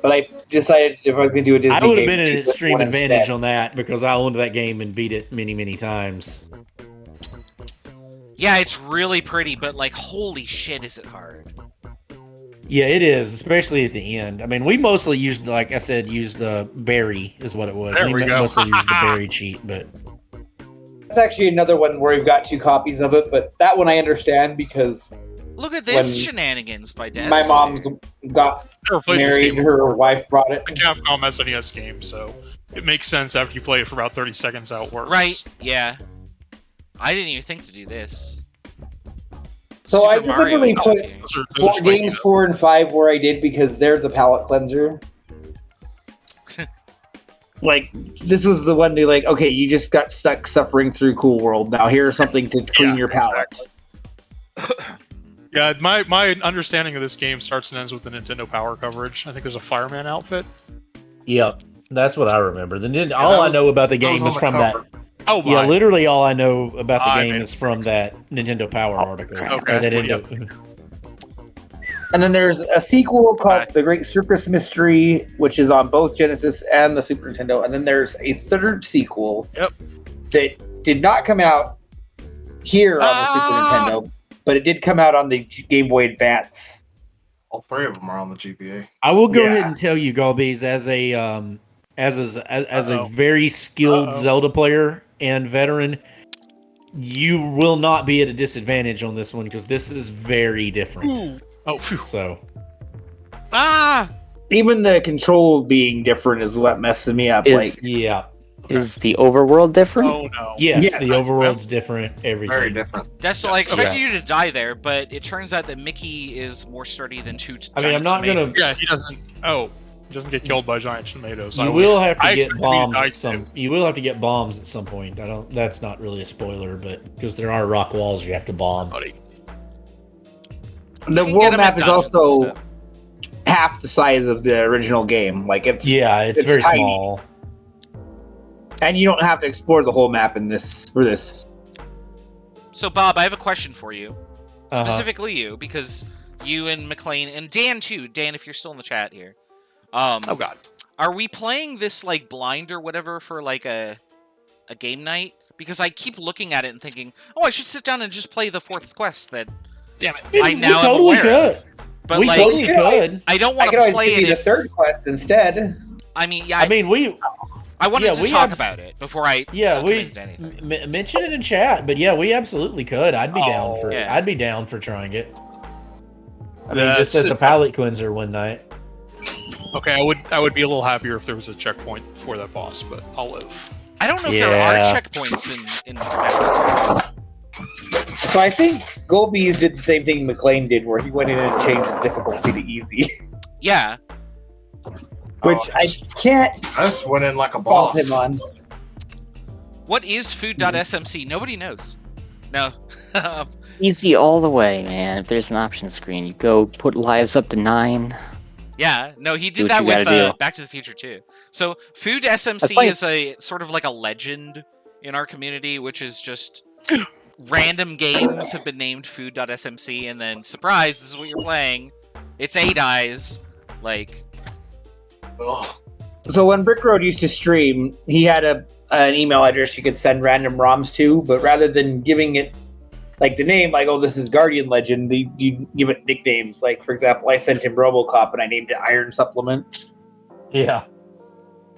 but I decided if I was going to do a Disney I would game, have been to an do this extreme one advantage instead. on that because I owned that game and beat it many, many times. yeah, it's really pretty, but, like, holy shit, is it hard. Yeah, it is, especially at the end. I mean, we mostly used, like I said, used the berry is what it was. There we go. Mostly used the berry cheat, but That's actually another one where we've got 2 copies of it, but that one I understand because Look at this When shenanigans by Des. my mom's got Never played this married, game. her wife brought it. The Capcom SNES game, so it makes sense after you play it for about 30 seconds how it works. Right, yeah. I didn't even think to do this. So I Super Mario deliberately is put okay. Those are 4 spiky, games though. 4 and 5 where I did because they're the palate cleanser. Like, this was the one to, like, okay, you just got stuck suffering through Cool World. Now here's something to clean Yeah, your palate. Yeah, my understanding of this game starts and ends with the Nintendo Power coverage. I think there's a fireman outfit. yep, that's what I remember. All that I was- know about the That was game on is the from cover. Oh my! Yeah, literally all I know about the I game made is from that Nintendo Power article. Okay, Or that that's what- Nintendo- And then there's a sequel called The Great Circus Mystery, which is on both Genesis and the Super Nintendo. And then there's a third sequel Yep. that did not come out here on the Super Nintendo, but it did come out on the Game Boy Advance. All 3 of them are on the GBA. I will go Yeah. ahead and tell you, Galbies, as a Uh-oh. very skilled Uh-oh. Zelda player and veteran, you will not be at a disadvantage on this one because this is very different. Ooh. Oh, phew. So Ah! Even the control being different is what messes me up. Is- Like, yeah, Is the overworld different? Oh no. yes, Yeah. the overworld's different. Everything. Very different. Destel, I Yes, expected okay. you to die there, but it turns out that Mickey is more sturdy than 2 I mean, I'm giant not gonna- tomatoes. Yeah, he doesn't. Oh, he doesn't get killed by giant tomatoes. You will have to I get expected me to bombs die at some. too. You will have to get bombs at some point. I don't. That's not really a spoiler, but because there are rock walls you have to bomb. Buddy. the You can get world 'em map at is dungeons and also stuff. half the size of the original game. Like, it's Yeah, it's It's very tiny. small. and you don't have to explore the whole map in this for this. So, Bob, I have a question for you. Uh-huh. Specifically you, because you and McLean, and Dan too. Dan, if you're still in the chat here. Oh God. Are we playing this, like, blind or whatever for, like, a game night? Because I keep looking at it and thinking, oh, I should sit down and just play the 4th quest that Damn it. I We now am totally aware of. could. But, We like, totally could. I don't I want could to always play give it you the if... third quest instead. I mean, yeah, I mean, I wanted yeah, to we talk abs- about it before I yeah, we committed to anything. mention it in chat, but yeah, we absolutely could. I'd be down Oh, for. yeah. I'd be down for trying it. I mean, Yeah, just it's- as a palate cleanser one night. Okay, I would be a little happier if there was a checkpoint for that boss, but I'll live. I don't know if there are Yeah. checkpoints in Pentathlon. So I think Golbees did the same thing McLean did, where he went in and changed the difficulty to easy, Yeah. which Oh, I can't I just went in like a fault boss. him on. What is Food.SMC? Nobody knows. No. Easy all the way, man. If there's an option screen, you go put lives up to 9. Yeah, no, he Do did what that you with gotta do. Back to the Future too. So Food.SMC fine. is a sort of like a legend in our community, which is just random games have been named Food.SMC, and then surprise, this is what you're playing. It's 8 eyes. Like, Ugh. So when Brick Road used to stream, he had an email address you could send random ROMs to, but rather than giving it like the name, like, oh, this is Guardian Legend, you give it nicknames. Like, for example, I sent him RoboCop and I named it Iron Supplement Yeah.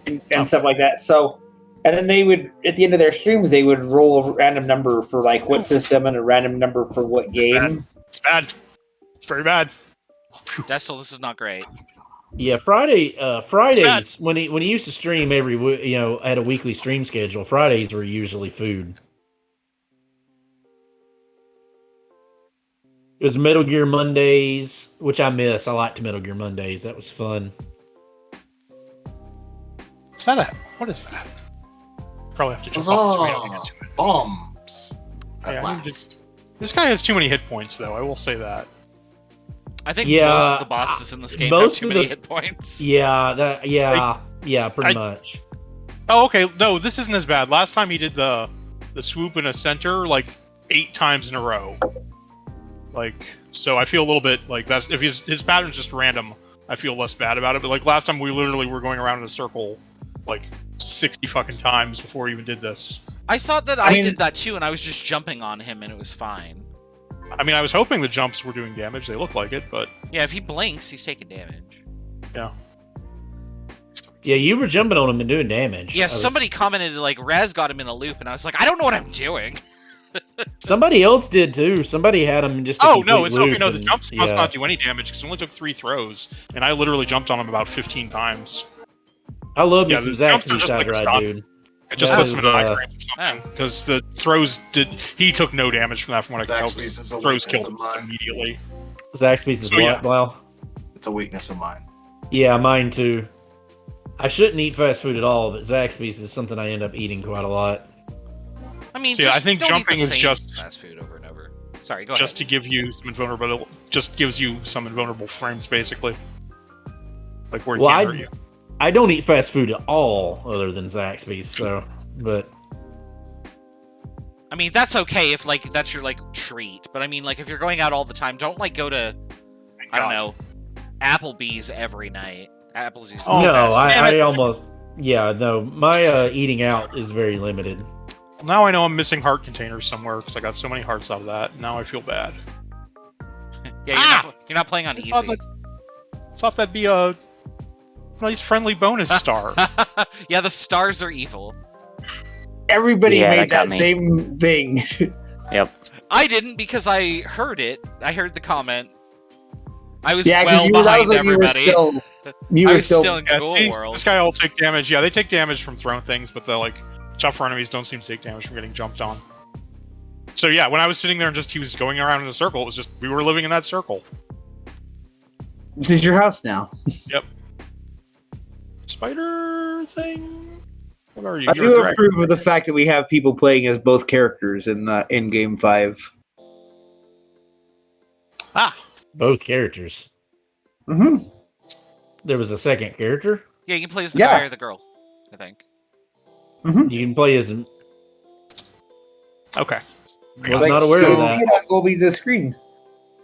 and stuff like that. So, and then they would, at the end of their streams, they would roll a random number for like what system and a random number for what game. It's bad. It's very bad. Destel, this is not great. Yeah, Fridays when he used to stream had a weekly stream schedule. Fridays were usually food. It was Metal Gear Mondays, which I miss. I liked Metal Gear Mondays. That was fun. What is that? Probably have to jump off the screen to get to it. Bombs. At Yeah, last. This guy has too many hit points, though. I will say that. I think Yeah, most of the bosses in this game have most too of many the- hit points. Pretty much. Oh, okay. No, this isn't as bad. Last time he did the swoop in a center like 8 times in a row. Like, so I feel a little bit like that's if his pattern's just random. I feel less bad about it. But like last time, we literally were going around in a circle like 60 fucking times before he even did this. I thought that I did that too, and I was just jumping on him, and it was fine. I mean, I was hoping the jumps were doing damage. They look like it, but Yeah, if he blinks, he's taking damage. yeah. Yeah, you were jumping on him and doing damage. Yeah, somebody commented like Raz got him in a loop, and I was like, I don't know what I'm doing. Somebody else did too. Somebody had him just. Oh no, it's okay. loop No, the and- jumps must yeah. not do any damage because it only took 3 throws, and I literally jumped on him about 15 times. I love me Yeah, some the jumps are Zaxby just side like ride, stock. dude. It just That puts him is, in iframes or something because the throws did. He took no damage from that, from what I can tell. Zaxby's is a Throws weakness killed of him mine. immediately. Zaxby's is So, what, yeah. Blau? It's a weakness of mine. Yeah, mine too. I shouldn't eat fast food at all, but Zaxby's is something I end up eating quite a lot. I mean, So, yeah, just I think don't eat jumping the is same just- fast food over and over. Sorry, go Just ahead. to give you some invulnerable, just gives you some invulnerable frames, basically. Like where it Well, can't hurt you. I don't eat fast food at all other than Zaxby's, so but I mean, that's okay if like that's your like treat, but I mean, like if you're going out all the time, don't like go to I don't know Applebee's every night. Applebee's. Oh, no, damn I it. almost no. My eating out is very limited. Now I know I'm missing heart containers somewhere because I got so many hearts out of that. Now I feel bad. Yeah, you're not playing on easy. Thought that'd be a nice friendly bonus star. Yeah, the stars are evil. Everybody Yeah, made that that got me. same thing. Yep. I didn't because I heard it. I heard the comment. I was Yeah, well because that was behind when you were everybody. you I were was still, still in Yeah, Cool see, World. this guy will take damage. Yeah, they take damage from throwing things, but the like tougher enemies don't seem to take damage from getting jumped on. So yeah, when I was sitting there and just he was going around in a circle, it was just we were living in that circle. This is your house now. Spider thing. What are you? I You're a do dragon. approve of the fact that we have people playing as both characters in Game 5. Ah, Both characters. Mm-hmm. There was a second character. Yeah, you can play as the Yeah. guy or the girl, I think. You can play as. okay. Was not aware of See that. it on Golby's screen.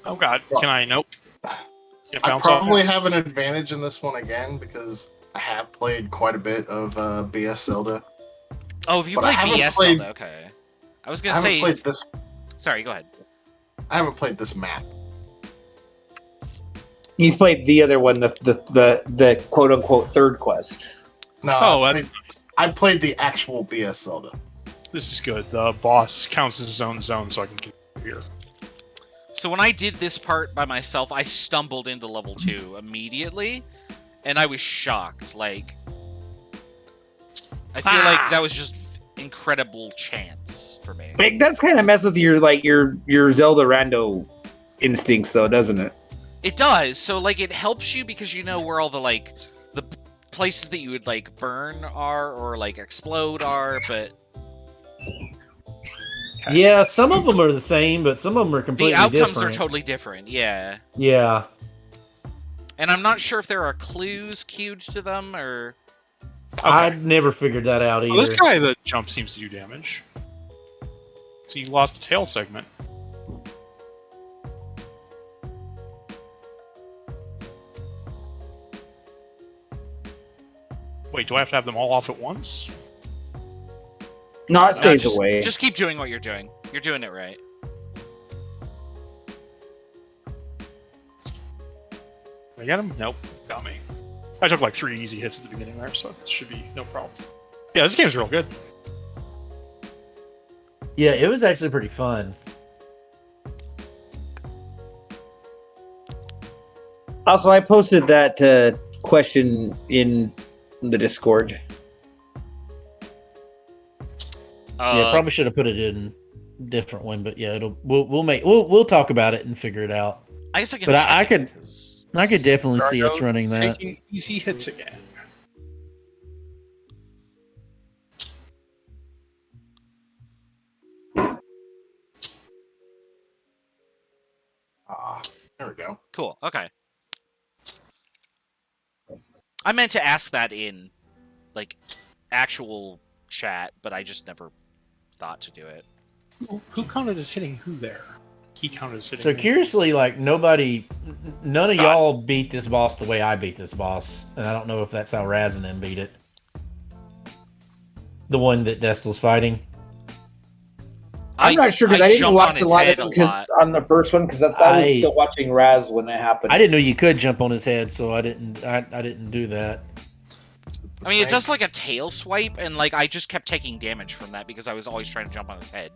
Oh god, can I? Nope. Can't I bounce off probably that. have an advantage in this one again because I have played quite a bit of BS Zelda. Oh, if you But I played haven't BS played- Zelda, okay. I was I gonna haven't say. played this. Sorry, go ahead. I haven't played this map. He's played the other one, the quote unquote third quest. No, Oh, I played the actual BS Zelda. This is good. The boss counts as his own zone, so I can get here. So when I did this part by myself, I stumbled into level 2 immediately, and I was shocked. Like, I feel like that was just incredible chance for me. It does kind of mess with your Zelda rando instincts, though, doesn't it? It does. So like, it helps you because you know where all the like the places that you would like burn are or like explode are, but Yeah, some of them are the same, but some of them are the completely outcomes different. are totally different. Yeah. Yeah. And I'm not sure if there are clues queued to them or. I'd never figured that out either. Well, this guy that jump seems to do damage. So you lost a tail segment. Wait, do I have to have them all off at once? No, it stays just, away. Just keep doing what you're doing. You're doing it right. Did I get him? Nope. Got me. I took like 3 easy hits at the beginning there, so it should be no problem. Yeah, this game's real good. Yeah, it was actually pretty fun. Also, I posted that question in the Discord. Yeah, probably should have put it in a different one, but yeah, we'll talk about it and figure it out. I guess I can. But check I it, could 'cause I could definitely There I see us go, running that. taking easy hits again. There we go. Cool. Okay. I meant to ask that in, like, actual chat, but I just never thought to do it. Who counted as hitting who there? He counted as hitting. So who. curiously, like none of y'all beat this boss the way I beat this boss, and I don't know if that's how Razinin beat it. The one that Destel's fighting. I'm not sure because I didn't jump watch on a its lot head of a it 'cause lot. on the first one because I was still watching Raz when it happened. I didn't know you could jump on his head, so I didn't do that. I mean, it does like a tail swipe, and like I just kept taking damage from that because I was always trying to jump on his head.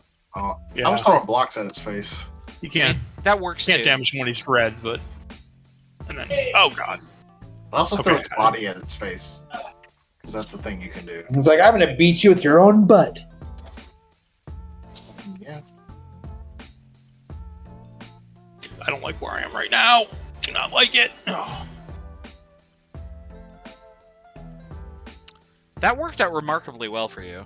Yeah. I was throwing blocks at its face. You can't That works can't too. damage him when he's red, but and then oh god. I also throw Okay. its body at its face. Because that's the thing you can do. He's like, I'm gonna beat you with your own butt. Yeah. I don't like where I am right now. Do not like it. Oh. That worked out remarkably well for you.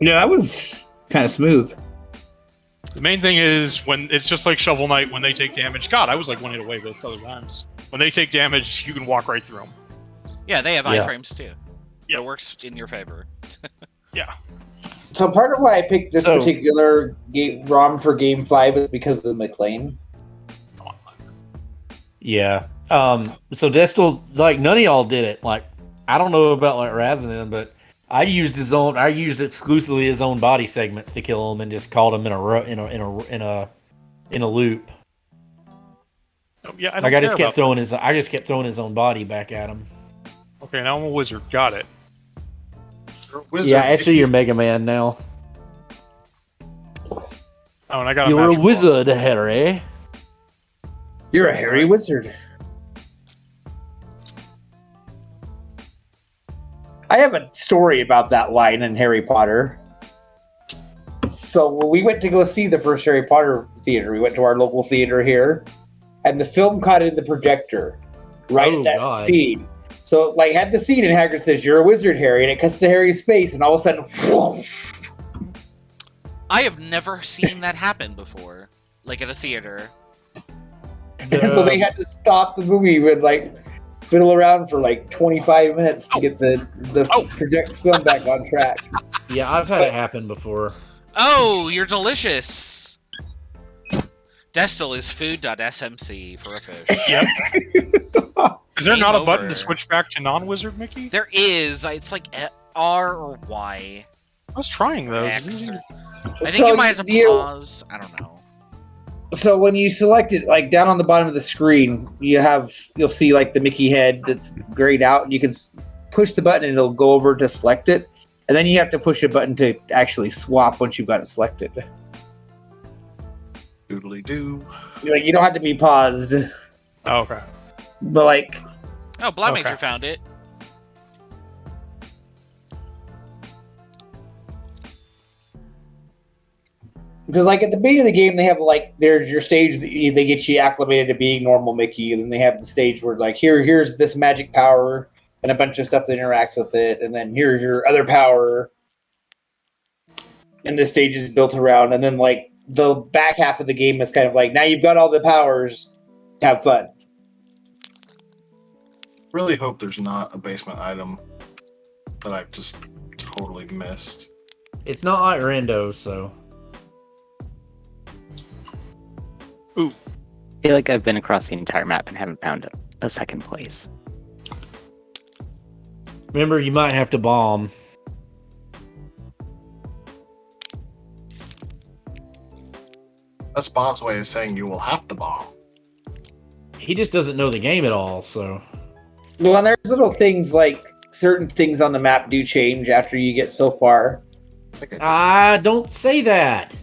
Yeah, that was kind of smooth. The main thing is when it's just like Shovel Knight when they take damage. God, I was like 1 hit away both other times. When they take damage, you can walk right through them. Yeah, they have Yeah. iframes too. Yeah. It works in your favor. Yeah. So part of why I picked this So- particular ROM for Game 5 is because of McLean. Yeah. So Destel, like none of y'all did it. Like I don't know about like Razinin, but I used exclusively his own body segments to kill him and just caught him in a loop. Oh, yeah, I don't Like I just care kept about throwing his own body back at him. that. Okay, now I'm a wizard. Got it. You're a wizard. Yeah, actually you're Mega Man now. Oh, and I got You're a magic wizard, Harry. You're a hairy wizard. I have a story about that line in Harry Potter. So when we went to go see the first Harry Potter theater, we went to our local theater here, and the film caught it in the projector right Oh, at that God. scene. So like had the scene and Hagrid says, "You're a wizard, Harry," and it cuts to Harry's face, and all of a sudden, I have never seen that happen before, like at a theater. and so they had to stop the movie with like fiddle around for like 25 minutes to get the project film back on track. Yeah, I've had it happen before. Oh, you're delicious. Destel is Food.SMC for a fish. Yep. Is there Game not a button over. to switch back to non-wizard, Mickey? There is. It's like R or Y. I was trying those. X. I think you might have to pause. I don't know. So when you select it, like down on the bottom of the screen, you'll see like the Mickey head that's grayed out, and you can push the button and it'll go over to select it, and then you have to push a button to actually swap once you've got it selected. Doodly doo. Like you don't have to be paused, Oh, okay. but like Oh, Blind Okay. Major found it. because like at the beginning of the game, they have like there's your stage that they get you acclimated to being normal Mickey, and then they have the stage where like here's this magic power and a bunch of stuff that interacts with it, and then here's your other power, and this stage is built around, and then like the back half of the game is kind of like now you've got all the powers, have fun. Really hope there's not a basement item that I've just totally missed. It's not like Rando, so I feel like I've been across the entire map and haven't found a second place. remember you might have to bomb. That's Bob's way of saying you will have to bomb. He just doesn't know the game at all, so Well, and there's little things like certain things on the map do change after you get so far. I think I did. don't say that.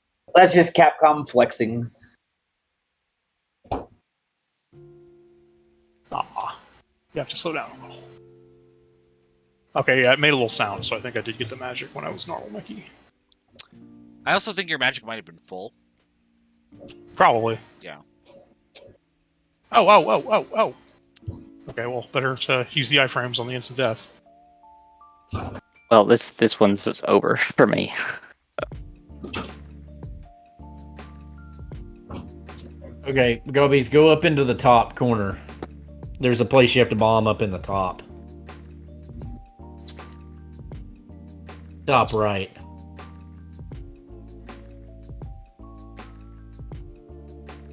That's just Capcom flexing. You have to slow down a little. Okay, yeah, it made a little sound, so I think I did get the magic when I was normal Mickey. I also think your magic might have been full. Probably. Yeah. Oh. Okay, well, better to use the iframes on the instant death. Well, this one's over for me. Okay, Gobies, go up into the top corner. There's a place you have to bomb up in the top. Top right.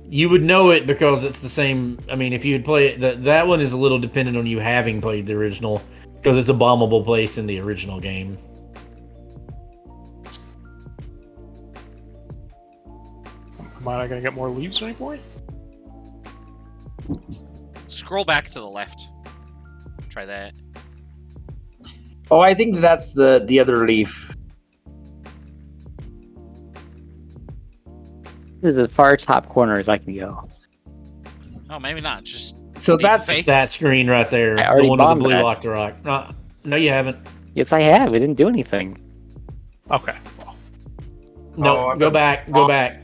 You would know it because it's the same. I mean, if you had played it, that one is a little dependent on you having played the original because it's a bombable place in the original game. Am I not going to get more leaves at any point? Scroll back to the left. Try that. Oh, I think that's the other leaf. This is as far top corner as I can go. Oh, maybe not. Just So Make that's fake. That screen right there. I The already one with the bombed blue that. lock to rock. No, you haven't. Yes, I have. It didn't do anything. Okay. Well, No, I go bet- back. Go back.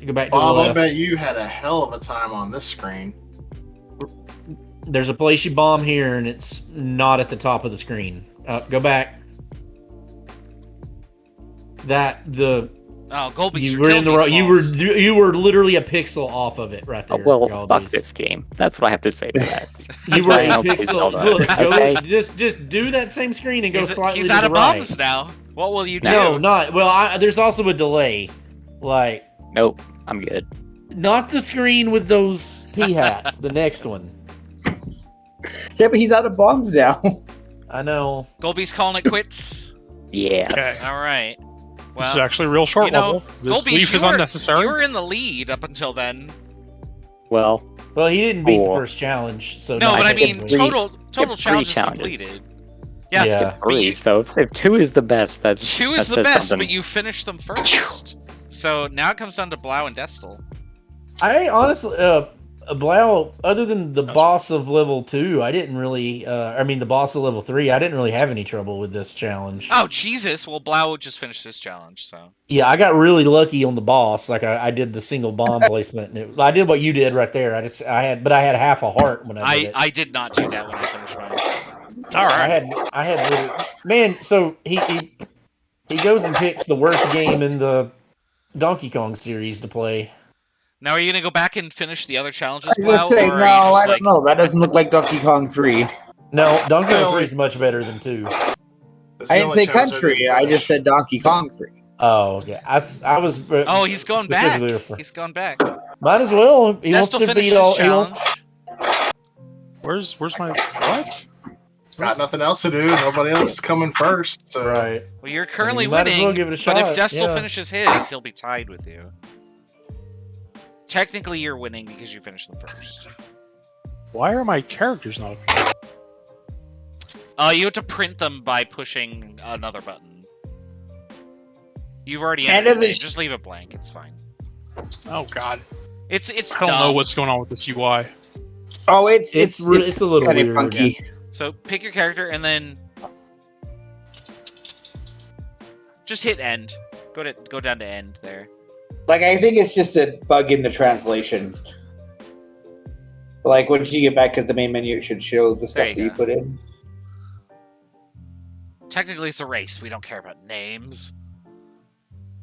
Go back to Bob, the I left. bet you had a hell of a time on this screen. There's a place you bomb here, and it's not at the top of the screen. Go back. Oh, Golby, You were in the right. You were literally a pixel off of it right Oh, there. well, Galbies. fuck this game. That's what I have to say to that. You That's were why a I don't play pixel. Zelda. Look, go, Okay. just do that same screen and go slightly He's to out the of right. bombs now. What will you do? No, not well. There's also a delay. Like, Nope, I'm good. not the screen with those p hats. The next one. yeah, but he's out of bombs now. I know. Golby's calling it quits. Yes. All right. this is Well, actually a real short you know, level. This Golby, leaf is you were unnecessary. in the lead up until then. Well, Well, he didn't beat the Cool. first challenge, so No, I but I skipped mean, three- total three challenges challenges. completed. Yes, Yeah. but three. you- So if 2 is the best, that's 2 that is the says best, something. but you finished them first. So now it comes down to Blau and Destel. I honestly, Blau, other than the boss of level 2, I didn't really. I mean, the boss of level 3, I didn't really have any trouble with this challenge. Oh Jesus! Well, Blau just finished this challenge, so Yeah, I got really lucky on the boss. Like I did the single bomb placement, and I did what you did right there. I had half a heart when I did it. I did not do that when I finished mine. All right. I had literally, man. So he goes and picks the worst game in the Donkey Kong series to play. Now, are you gonna go back and finish the other challenges, I was gonna Blau, say, or no, are you just I don't know. That doesn't look like Donkey Kong 3. No, Donkey Kong Well, 3 is much better than 2. That's the I didn't only say challenge country. didn't I finish. just said Donkey Kong 3. Oh, okay. I was. Oh, he's going back. specifically refer- He's going back. Might as well. He wants Destel to finished beat all. his He wants, challenge. Where's my what? Got nothing else to do. Nobody else is coming first. So right. Well, you're currently you might as winning, well give it a but if shot, Destel yeah. finishes his, he'll be tied with you. Technically, you're winning because you finished them first. Why are my characters not? You have to print them by pushing another button. You've already And entered does it it. sh- Just leave it blank. It's fine. Oh God, It's I don't know dumb. what's going on with this UI. Oh, it's It's a little kind of weird. funky. So pick your character and then just hit end. Go down to end there. Like, I think it's just a bug in the translation. Like, once you get back to the main menu, it should show the stuff you that you go. put in. Technically, it's a race. We don't care about names.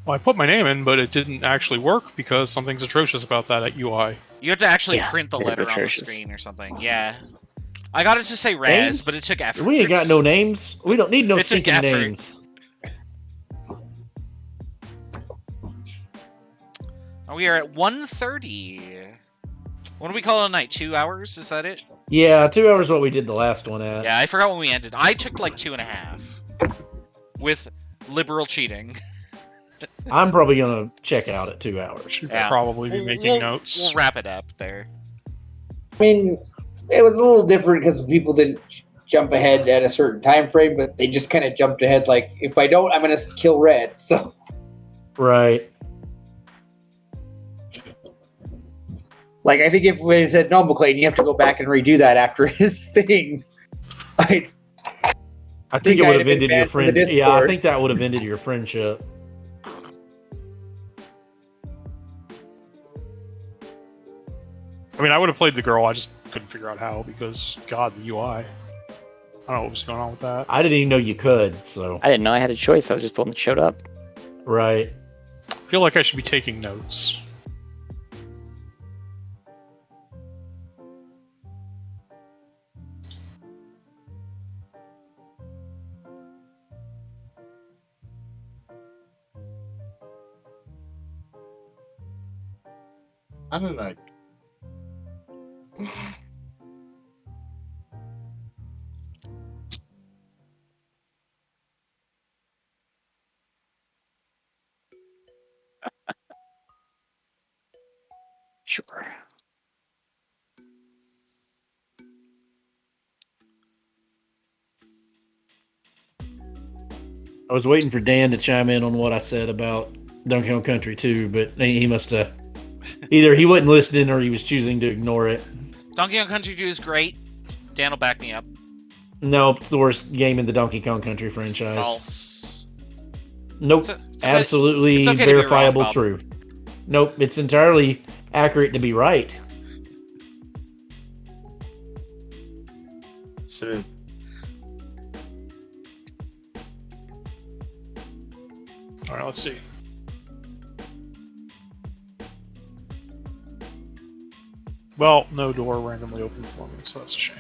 Well, I put my name in, but it didn't actually work because something's atrocious about that UI. You have to actually Yeah, print the it is letter on the atrocious. screen or something. Yeah. I got it to say Raz, Names? but it took effort. We ain't got no names. We don't need no It took stinking effort. names. We are at 1:30. What do we call it a night? 2 hours? Is that it? Yeah, 2 hours what we did the last one at. Yeah, I forgot when we ended. I took like 2.5 with liberal cheating. I'm probably gonna check out at 2 hours. Should Yeah. probably be making notes. We'll wrap it up there. I mean, it was a little different because people didn't jump ahead at a certain time frame, but they just kind of jumped ahead. Like, if I don't, I'm going to kill Red. So, Right. Like, I think if we said, no, McClain, you have to go back and redo that after his thing. I think think it would I'd have have been ended your banned from the friendship. Yeah, I Discord. think that would have ended your friendship. I mean, I would have played the girl. I just couldn't figure out how because, God, the UI. I don't know what was going on with that. I didn't even know you could, so. I didn't know I had a choice. I was just the one that showed up. Right. I feel like I should be taking notes. How did I? Sure. I was waiting for Dan to chime in on what I said about Donkey Kong Country 2, but he must have. Either he wasn't listening or he was choosing to ignore it. Donkey Kong Country 2 is great. Dan will back me up. No, it's the worst game in the Donkey Kong Country franchise. False. Nope. It's okay- Absolutely it's okay to be wrong, verifiable Bob. true. Nope, it's entirely accurate to be right. So, All right, let's see. Well, no door randomly opened for me, so that's a shame.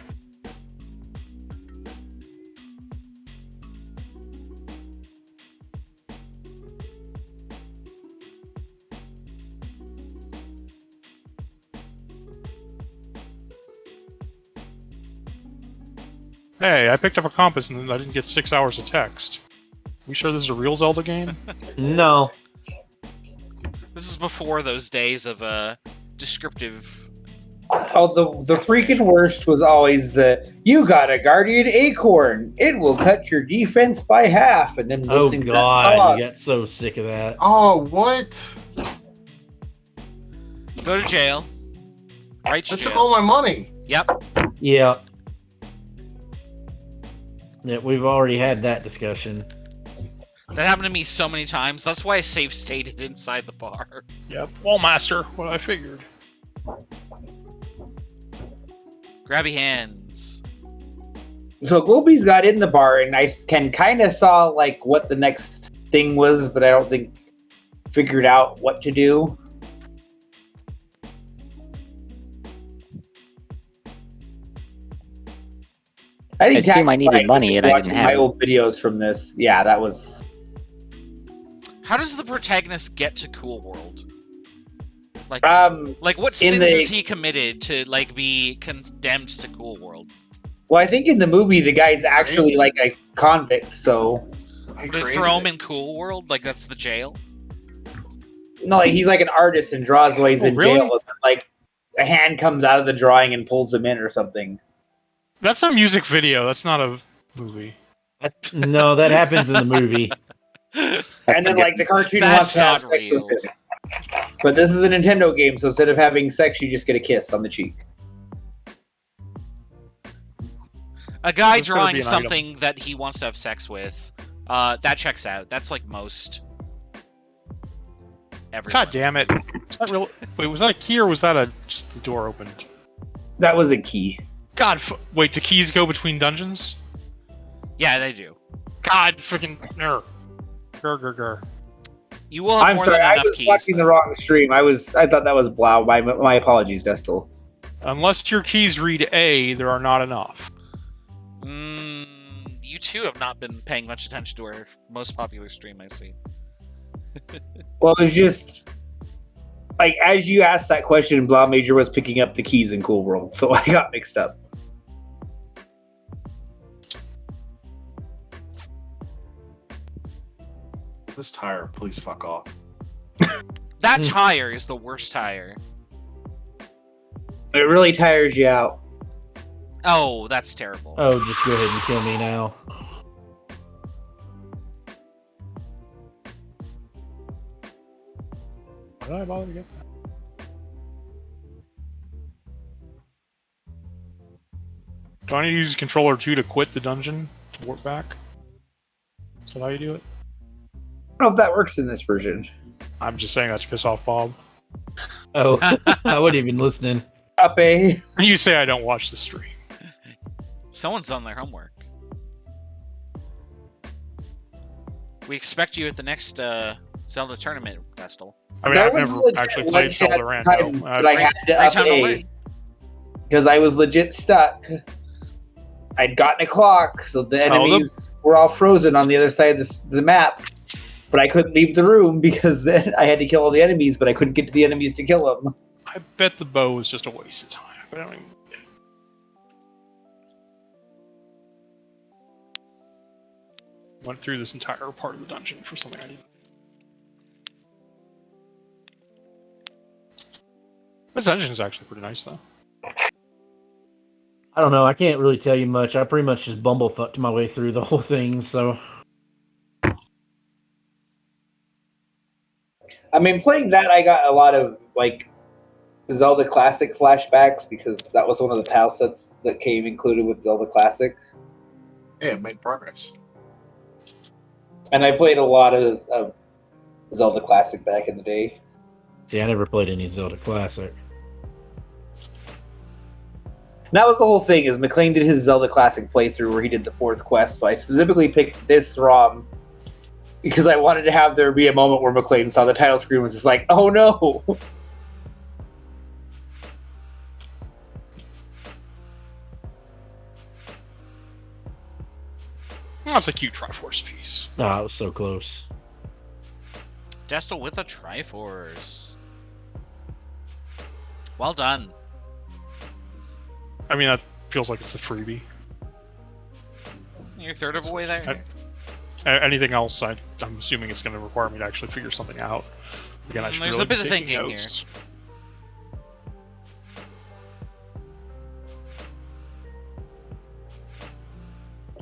Hey, I picked up a compass and I didn't get 6 hours of text. We sure this is a real Zelda game? No. This is before those days of descriptive. Oh, the freaking worst was always you got a guardian acorn. It will cut your defense by half, and then Oh, listening to that God. song. You got so sick of that. oh, what? Go to jail. Right to That took jail. all my money. Yep. Yeah. Yeah, we've already had that discussion. That happened to me so many times. That's why I safe stated inside the bar. Yep. Well, Master, what I figured. Grabby hands. So Goldby's got in the bar, and I can kind of saw like what the next thing was, but I don't think figured out what to do. I think I assume I Tax needed Fight was money just and I didn't watching have my it. old videos from this. Yeah, that was. How does the protagonist get to Cool World? Like what in sins the- has he committed to like be condemned to Cool World? Well, I think in the movie the guy's actually like a convict. So I They created throw him it. in Cool World? Like that's the jail? no, like he's like an artist and draws while he's Oh, in really? jail. And then, like a hand comes out of the drawing and pulls him in or something. That's a music video. That's not a movie. No, that happens in the movie. And then like the cartoon That's wants to have not sex real. with him. But this is a Nintendo game, so instead of having sex, you just get a kiss on the cheek. A guy There's gotta drawing be an something that he wants to have sex with. That checks out. That's like most everyone. God damn it. Was that real? Wait, was that a key or was that just the door opened? That was a key. God, wait, do keys go between dungeons? Yeah, they do. God, freaking grr, grr. You will have I'm more sorry, than I enough was keys. watching the though. wrong stream. I thought that was Blau. My apologies, Destel. Unless your keys read A, there are not enough. You too have not been paying much attention to our most popular stream, I see. Well, it was just like as you asked that question, Blau Major was picking up the keys in Cool World, so I got mixed up. This tire, please fuck off. That tire is the worst tire. It really tires you out. Oh, that's terrible. Oh, just go ahead and kill me now. Why did I bother to get that? Do I need to use controller 2 to quit the dungeon to warp back? Is that how you do it? I don't know if that works in this version. I'm just saying that to piss off Bob. Oh, I wasn't even listening. Up a. You say I don't watch the stream. Someone's done their homework. We expect you at the next Zelda tournament, Vestal. I mean, That I've was never legit actually one played shot Zelda time Rando. that I had to Great up time to A learn. because I was legit stuck. I'd gotten a clock, so the enemies were all frozen on the other side of the map. But I couldn't leave the room because then I had to kill all the enemies, but I couldn't get to the enemies to kill them. I bet the bow was just a waste of time. But I don't even... Went through this entire part of the dungeon for something I didn't. This dungeon is actually pretty nice, though. I don't know. I can't really tell you much. I pretty much just bumblefucked my way through the whole thing, so... I mean, playing that, I got a lot of, like, Zelda Classic flashbacks because that was one of the tile sets that came included with Zelda Classic. Yeah, it made progress. And I played a lot of Zelda Classic back in the day. See, I never played any Zelda Classic. And that was the whole thing, is McLean did his Zelda Classic playthrough where he did the 4th quest, so I specifically picked this ROM because I wanted to have there be a moment where McLean saw the title screen and was just like, oh no! That's a cute Triforce piece. Ah, it was so close. Destal with a Triforce. Well done. I mean, that feels like it's the freebie. You're a third of the way there. Anything else, I'm assuming it's going to require me to actually figure something out. Again, I should There's really a bit be of taking thinking notes.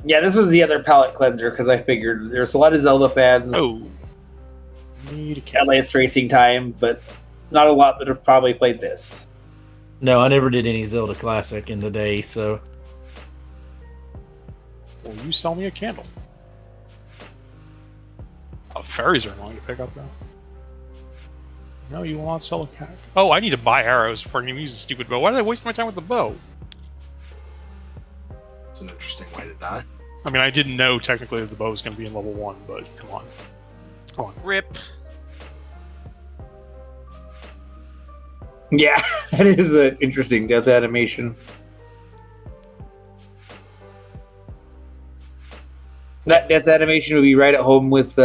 Yeah, this was the other palette cleanser because I figured there's a lot of Zelda fans Oh. Need a at camera. Last Racing Time, but not a lot that have probably played this. No, I never did any Zelda Classic in the day, so... Will you sell me a candle? Oh, fairies are annoying to pick up, though. No, you will not sell a cat. Oh, I need to buy arrows before I can even use the stupid bow. Why did I waste my time with the bow? It's an interesting way to die. I mean, I didn't know technically that the bow was going to be in level 1, but come on. Come on. Rip. Yeah, that is an interesting death animation. That death animation would be right at home with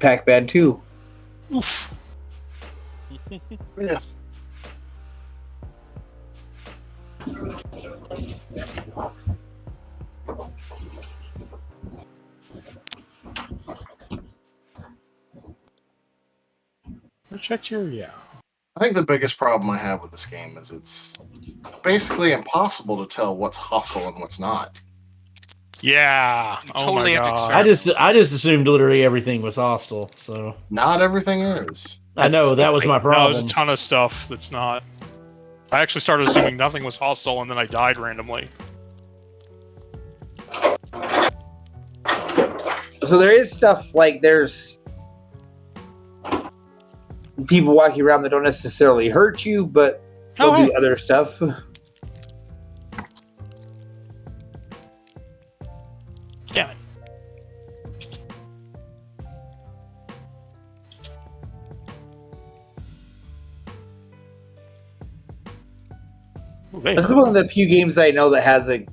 Pac-Man 2. Oof. Yeah. Check here, yeah. I think the biggest problem I have with this game is it's basically impossible to tell what's hostile and what's not. Yeah. You Oh totally my have to God. experiment. I just assumed literally everything was hostile, so... Not everything is. I know, that was my No, problem. there's a ton of stuff that's not. I actually started assuming nothing was hostile, and then I died randomly. So there is stuff like there's people walking around that don't necessarily hurt you, but they'll do other stuff. Damn it. Ooh, This is one of the few games I know that has a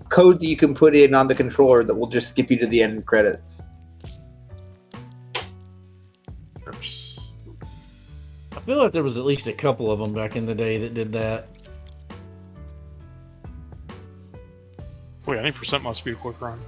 code that you can put in on the controller that will just skip you to the end credits. Oops. I feel like there was at least a couple of them back in the day that did that. Wait, any percent must be a quick run.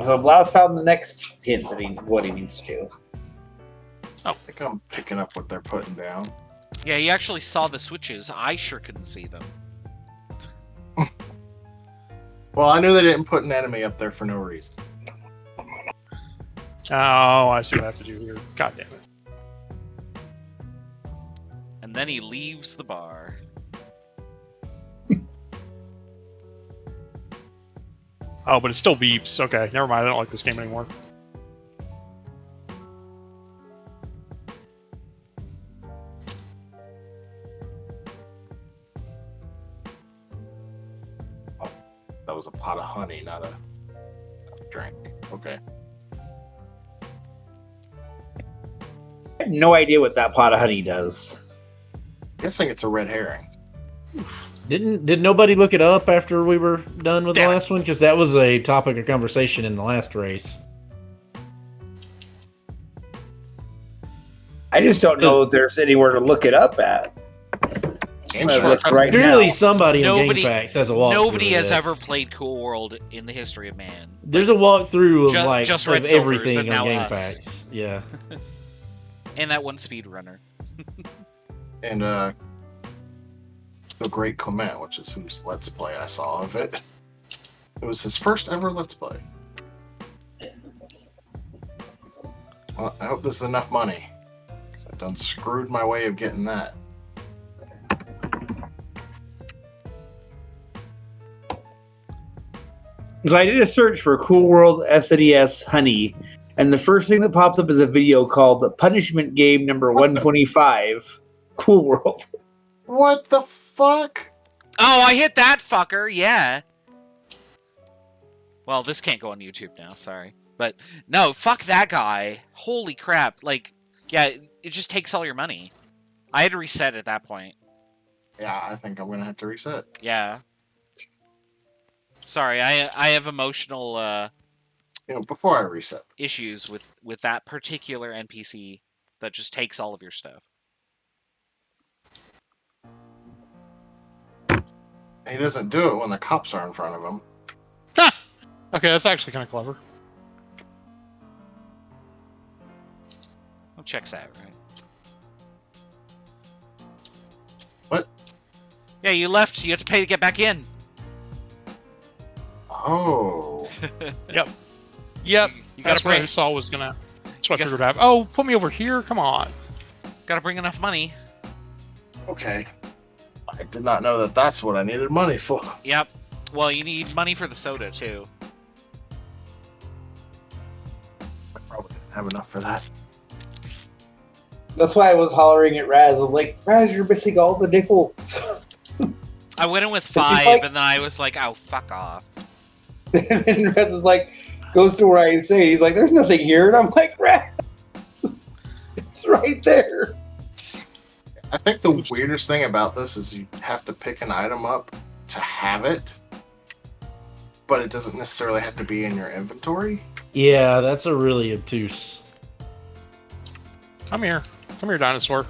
So Blau's found the next hint that what he needs to do. I think I'm picking up what they're putting down. Yeah, he actually saw the switches. I sure couldn't see them. Well, I knew they didn't put an enemy up there for no reason. Oh, I see what I have to do here. God damn it. And then he leaves the bar. Oh, but it still beeps. Okay, never mind. I don't like this game anymore. That was a pot of honey, not a drink. Okay. I have no idea what that pot of honey does. Guessing it's a red herring. Did nobody look it up after we were done with Damn the it. last one? Because that was a topic of conversation in the last race. I just don't know if there's anywhere to look it up at. Game I'm gonna Shark. look right Surely now. somebody on Nobody- GameFAQs has a walkthrough. Nobody of has this. ever played Cool World in the history of man. There's a walkthrough of Just of Red Silvers everything and on now us. GameFAQs. Yeah. And that one speedrunner. And the Great Clement, which is whose Let's Play I saw of it. It was his first ever Let's Play. Well, I hope this is enough money. Because I've done screwed my way of getting that. So I did a search for Cool World SNES Honey, and the first thing that pops up is a video called "The Punishment Game Number What the- 125." Cool World. What the fuck? Oh, I hit that fucker. Yeah. Well, this can't go on YouTube now. Sorry. But no, fuck that guy. Holy crap. Like, yeah, it just takes all your money. I had to reset at that point. Yeah, I think I'm gonna have to reset. Yeah. Sorry, I have emotional Before I reset. issues with that particular NPC that just takes all of your stuff. He doesn't do it when the cops are in front of him. Okay, that's actually kind of clever. Well, checks out, right? What? Yeah, you left. You have to pay to get back in. Oh. Yep. You That's gotta what I bring, saw was gonna. That's what I You figured out. Oh, put me over here. Come on. gotta bring enough money. Okay. I did not know that that's what I needed money for. Yep. Well, you need money for the soda too. I probably didn't have enough for that. That's why I was hollering at Raz. I'm like, Raz, you're missing all the nickels. I went in with he's 5, like- and then I was like, "Oh, fuck off." And then Raz is like, goes to where I say, he's like, there's nothing here. And I'm like, Raz, it's right there. I think the weirdest thing about this is you have to pick an item up to have it, but it doesn't necessarily have to be in your inventory. Yeah, that's a really obtuse. Come here. Come here, dinosaur.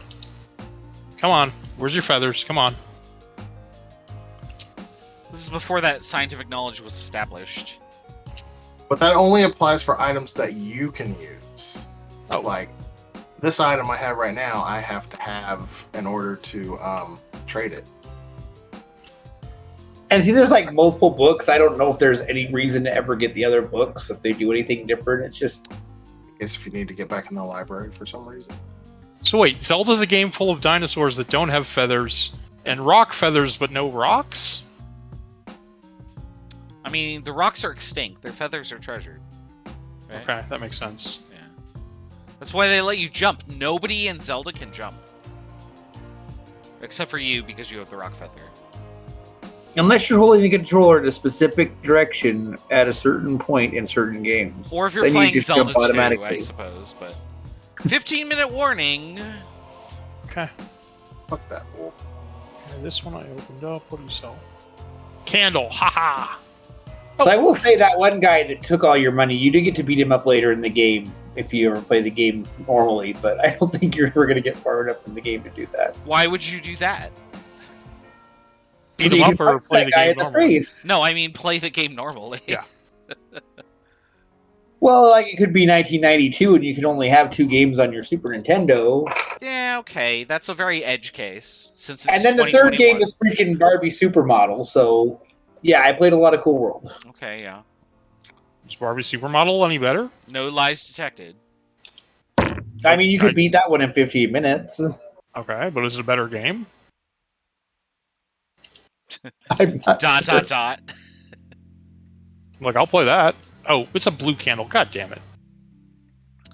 Come on. Where's your feathers? Come on. This is before that scientific knowledge was established. But that only applies for items that you can use. Oh. Like, this item I have right now, I have to have in order to trade it. And see, there's like multiple books. I don't know if there's any reason to ever get the other books, if they do anything different. It's just, I guess if you need to get back in the library for some reason. So wait, Zelda's a game full of dinosaurs that don't have feathers and rock feathers but no rocks? I mean, the rocks are extinct. Their feathers are treasured. Right? Okay, that makes sense. Yeah. That's why they let you jump. Nobody in Zelda can jump. Except for you, because you have the rock feather. unless you're holding the controller in a specific direction at a certain point in certain games. Or if you're then you playing just Zelda jump 2, I automatically. suppose. But 15-minute warning. Okay. Fuck that wolf. Okay, this one I opened up. What do you sell? Candle. Haha. So I will say that one guy that took all your money, you do get to beat him up later in the game if you ever play the game normally, but I don't think you're ever going to get far enough in the game to do that. Why would you do that? Beat So him you up can or punch play that the guy game in the normally? face. No, I mean play the game normally. Yeah. Well, like it could be 1992 and you can only have 2 games on your Super Nintendo. Yeah, okay. That's a very edge case. Since it's And then the third 2021. game is freaking Barbie Supermodel, so yeah, I played a lot of Cool World. Okay, yeah. Is Barbie Supermodel any better? No lies detected. I mean, you could beat that one in 15 minutes. Okay, but is it a better game? I'm not Dot, sure. dot, dot. Like, I'll play that. Oh, it's a blue candle. God damn it.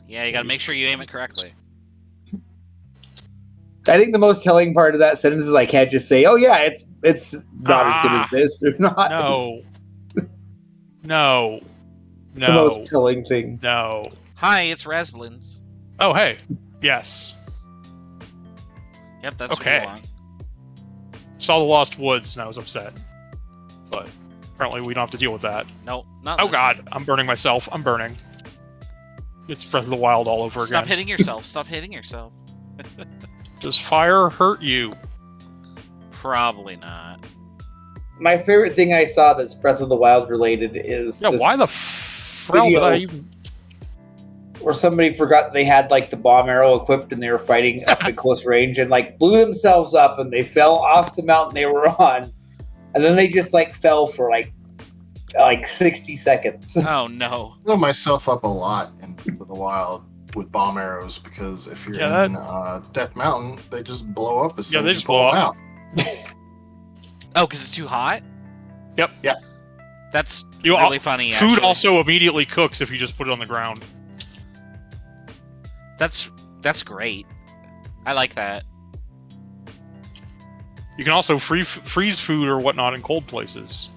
Yeah, you gotta make sure you aim it correctly. I think the most telling part of that sentence is I can't just say, "Oh yeah, it's not as good as this." Or not. No. No. The most telling thing. No. Hi, it's Rasblins. Oh, hey. Yes. Yep, that's Okay. what you want. Saw the Lost Woods and I was upset. But apparently we don't have to deal with that. No, not Oh this god, time. I'm burning myself. I'm burning. It's Breath of the Wild all over Stop again. hitting yourself. Stop hitting yourself. Does fire hurt you? Probably not. My favorite thing I saw that's Breath of the Wild related is Yeah, this why the hell did I even... where somebody forgot they had like the bomb arrow equipped and they were fighting up at close range and like blew themselves up and they fell off the mountain they were on, and then they just like fell for like 60 seconds. Oh no. I blew myself up a lot in Breath of the Wild with bomb arrows because if you're in Death Mountain, they just blow up as soon they as you just pull blow them up. out. Oh, because it's too hot? Yep. Yeah. That's You really funny, Food actually. also immediately cooks if you just put it on the ground. That's great. I like that. You can also freeze food or whatnot in cold places.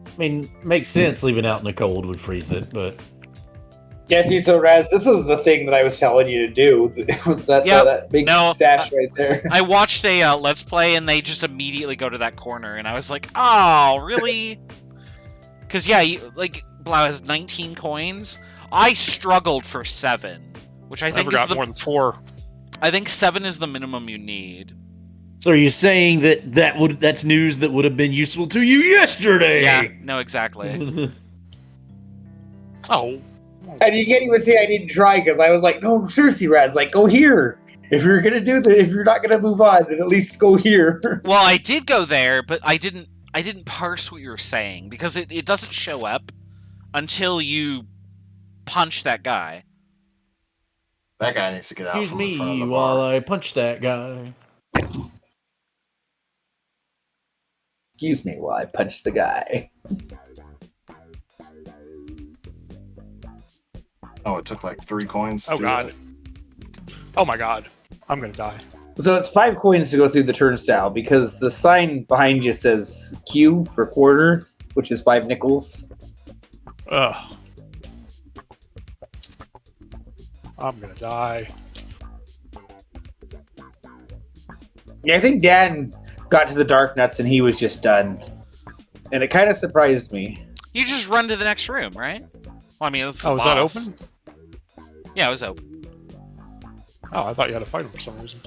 I mean, makes sense leaving out in the cold would freeze it, but Yeah, see, so Raz, this is the thing that I was telling you to do. It was that Yep. that big No, stash right there. I watched a Let's Play and they just immediately go to that corner, and I was like, oh, really? Because, yeah, like, Blau has 19 coins. I struggled for 7, which I I think never is got more than 4. I think 7 is the minimum you need. so are you saying that's news that would have been useful to you yesterday? Yeah, no, exactly. Oh. And you can't even say I didn't try because I was like, no, seriously, Raz, like go here. If you're gonna do this, if you're not gonna move on, then at least go here. Well, I did go there, but I didn't parse what you were saying because it doesn't show up until you punch that guy. That guy needs to get out Excuse from in front of me the while bar. I punch that guy. Excuse me while I punch the guy. Oh, it took like 3 coins. to Oh do god. that? Oh my god. I'm gonna die. So it's 5 coins to go through the turnstile because the sign behind you says Q for quarter, which is 5 nickels. Ugh. I'm gonna die. Yeah, I think Dan got to the dark nuts and he was just done. And it kind of surprised me. You just run to the next room, right? Well, I mean, that's the Oh, is that boss. open? Yeah, it was open. Oh, I thought you had to fight him for some reason.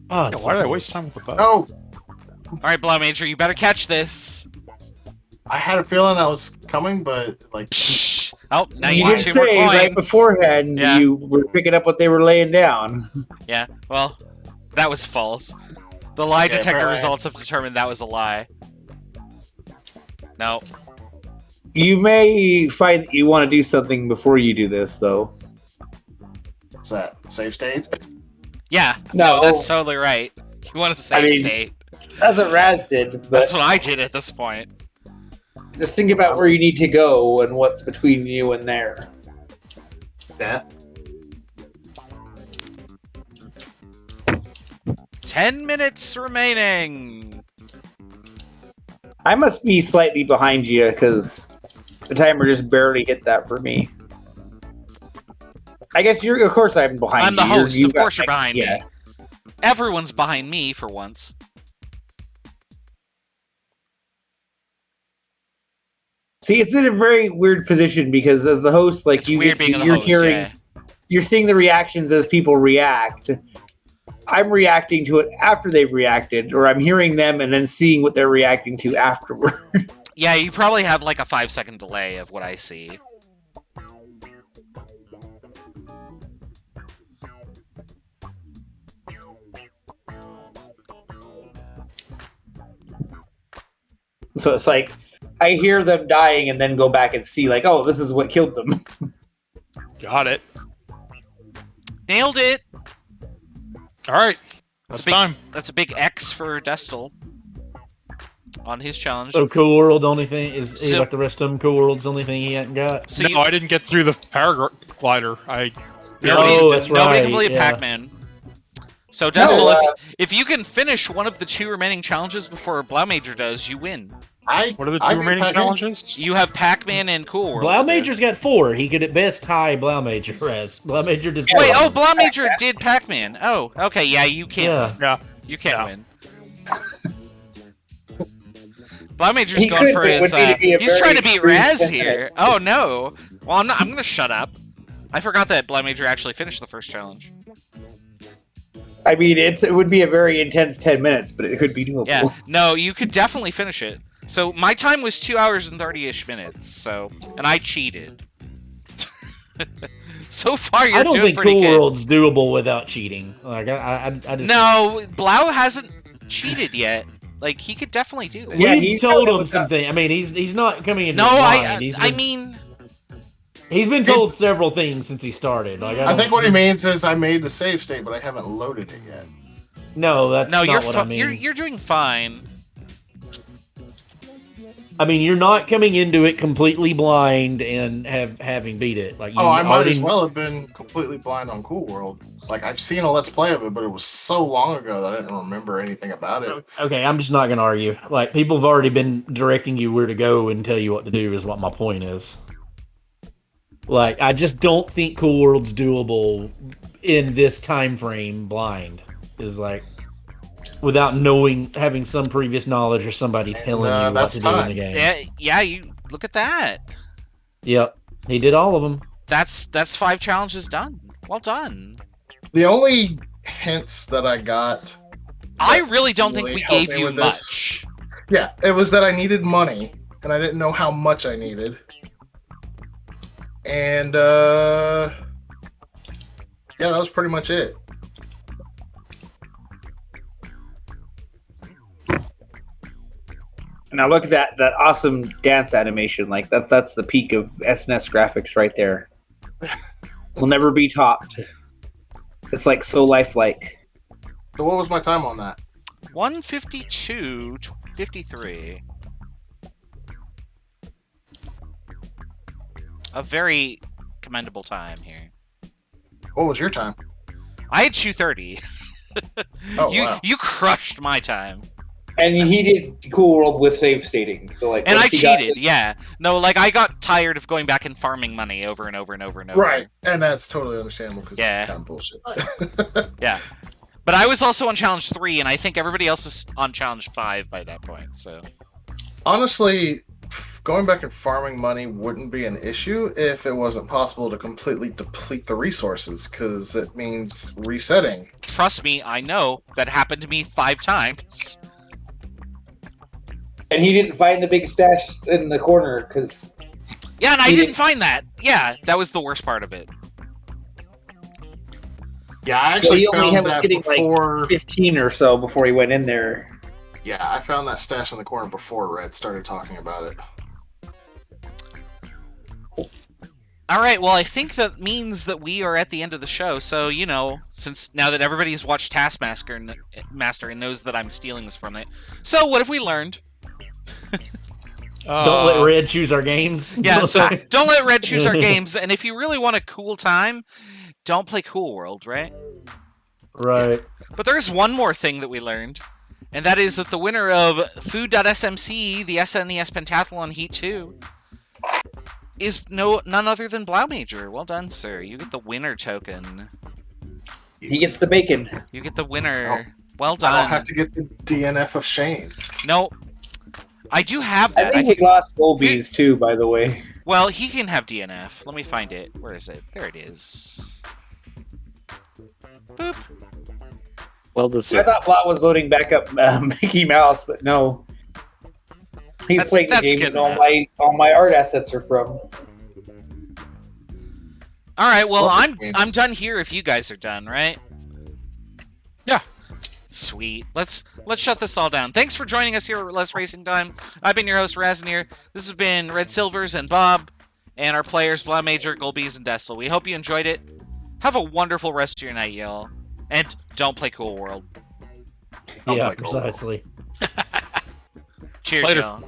Oh, Yeah, why did I waste time with the bow? Oh, All right, Blau Major, you better catch this. I had a feeling that was coming, but like, Psh. Oh, now you You need did 2 more say coins. right beforehand Yeah. you were picking up what they were laying down. Yeah, well, that was false. The lie Okay, detector right. results have determined that was a lie. No. You may find that you want to do something before you do this, though. what's that? Save state? Yeah, No. that's totally right. You want to save mean- state. That's what Raz did, but That's what I did at this point. just think about where you need to go and what's between you and there. That? 10 minutes remaining. I must be slightly behind you because the timer just barely hit that for me. I guess you're. Of course, I'm behind. I'm the you. host. You've Of got, course you're like, behind yeah. me. Everyone's behind me for once. See, it's in a very weird position because as the host, like It's you, weird being the you're host, hearing, you're seeing the reactions as people react. I'm reacting to it after they've reacted, or I'm hearing them and then seeing what they're reacting to afterward. Yeah, you probably have like a 5-second delay of what I see. So it's like I hear them dying and then go back and see like, oh, this is what killed them. Got it. Nailed it. All right. That's time. That's a big X for Destel on his challenge. So Cool World, the only thing is So- like the rest of them. Cool World's the only thing he hadn't got. So No, I didn't get through the paraglider. Oh, that's nobody right, completed yeah. Pac-Man. So Destel, No, if you can finish one of the 2 remaining challenges before Blau Major does, you win. What are the 2 I beat remaining Pac-Man. Oh, challenges? You have Pac-Man and Cool World. Blau up there. Major's got 4. He could at best tie Blau Major. Res. Blau Major did. Wait, 4. oh, Blau Major did Pac-Man. Oh, okay, yeah, you can't. Yeah. Yeah. You can't Yeah. win. Blau Major's He going could, for but it his. would need to be a He's very trying to beat experienced Raz here. minutes. Oh no! Well, I'm not. I'm gonna shut up. I forgot that Blau Major actually finished the first challenge. I mean, it would be a very intense 10 minutes, but it could be doable. Yeah. No, you could definitely finish it. So my time was 2 hours and 30-ish minutes. So, and I cheated. So far, you're I don't doing think pretty Cool good. World's doable without cheating. Like I just No, Blau hasn't cheated yet. Like he could definitely do it. Yeah, We've he's told done it him without- something. I mean, he's not coming in. No, blind. I mean, He's been told several things since he started. Like I think what he means is I made the save state, but I haven't loaded it yet. no, that's no, not you're what I mean. you're doing fine. I mean, you're not coming into it completely blind and having beat it. Like you Oh, I might already- as well have been completely blind on Cool World. Like I've seen a Let's Play of it, but it was so long ago that I didn't remember anything about it. Okay, I'm just not gonna argue. Like people have already been directing you where to go and tell you what to do. Is what my point is. Like I just don't think Cool World's doable in this time frame. Blind is like without having some previous knowledge or somebody telling you what that's to do in the fine. game. Yeah, you look at that. Yep, he did all of them. That's 5 challenges done. Well done. The only hints that I got, I really don't think really we helped gave me you with this. much. yeah, it was that I needed money, and I didn't know how much I needed. And yeah, that was pretty much it. Now look at that awesome dance animation. Like that's the peak of SNES graphics right there. Will never be topped. It's like so lifelike. So what was my time on that? 152.53. A very commendable time here. What was your time? I had 2:30. Oh, you wow. you crushed my time. And he did Cool World with save stating. So like, And I once he got cheated, to- yeah. No, like I got tired of going back and farming money over and over and over and over. Right, and that's totally understandable because Yeah. it's kind of bullshit. Yeah. But I was also on challenge 3, and I think everybody else was on challenge 5 by that point. So Honestly, going back and farming money wouldn't be an issue if it wasn't possible to completely deplete the resources, because it means resetting. trust me, I know that happened to me 5 times. and he didn't find the big stash in the corner because Yeah, and I He didn't did- find that. Yeah, that was the worst part of it. Yeah, I so actually he only found was that getting before. like 15 or so before he went in there. Yeah, I found that stash in the corner before Red started talking about it. All right, well, I think that means that we are at the end of the show. So, you know, since now that everybody's watched Taskmaster and knows that I'm stealing this from it. So, what have we learned? Don't let Red choose our games. Yeah, so don't let Red choose our games. And if you really want a cool time, don't play Cool World, right? Right. But there is one more thing that we learned, and that is that the winner of Food.SMC, the SNES Pentathlon Heat 2, is none other than Blau Major. Well done, sir. You get the winner token. He gets the bacon. You get the winner. Well I don't done. have to get the DNF of Shane. No, I do have I that. think we lost Golbees too, by the way. Well, he can have DNF. Let me find it. Where is it? There it is. Boop. Well I deserved. thought Blot was loading back up Mickey Mouse, but no. He's That's- playing the that's game good and all enough. my art assets are from. All right. Well, Love I'm this game. I'm done here. If you guys are done, right? Yeah. Sweet. Let's shut this all down. Thanks for joining us here at Less Racing Time. I've been your host, Razanir. This has been Red Silvers and Bob, and our players, Blah Major, Golbees, and Destel. We hope you enjoyed it. Have a wonderful rest of your night, y'all. And don't play Cool World. Yeah, precisely. Cheers, Later. y'all.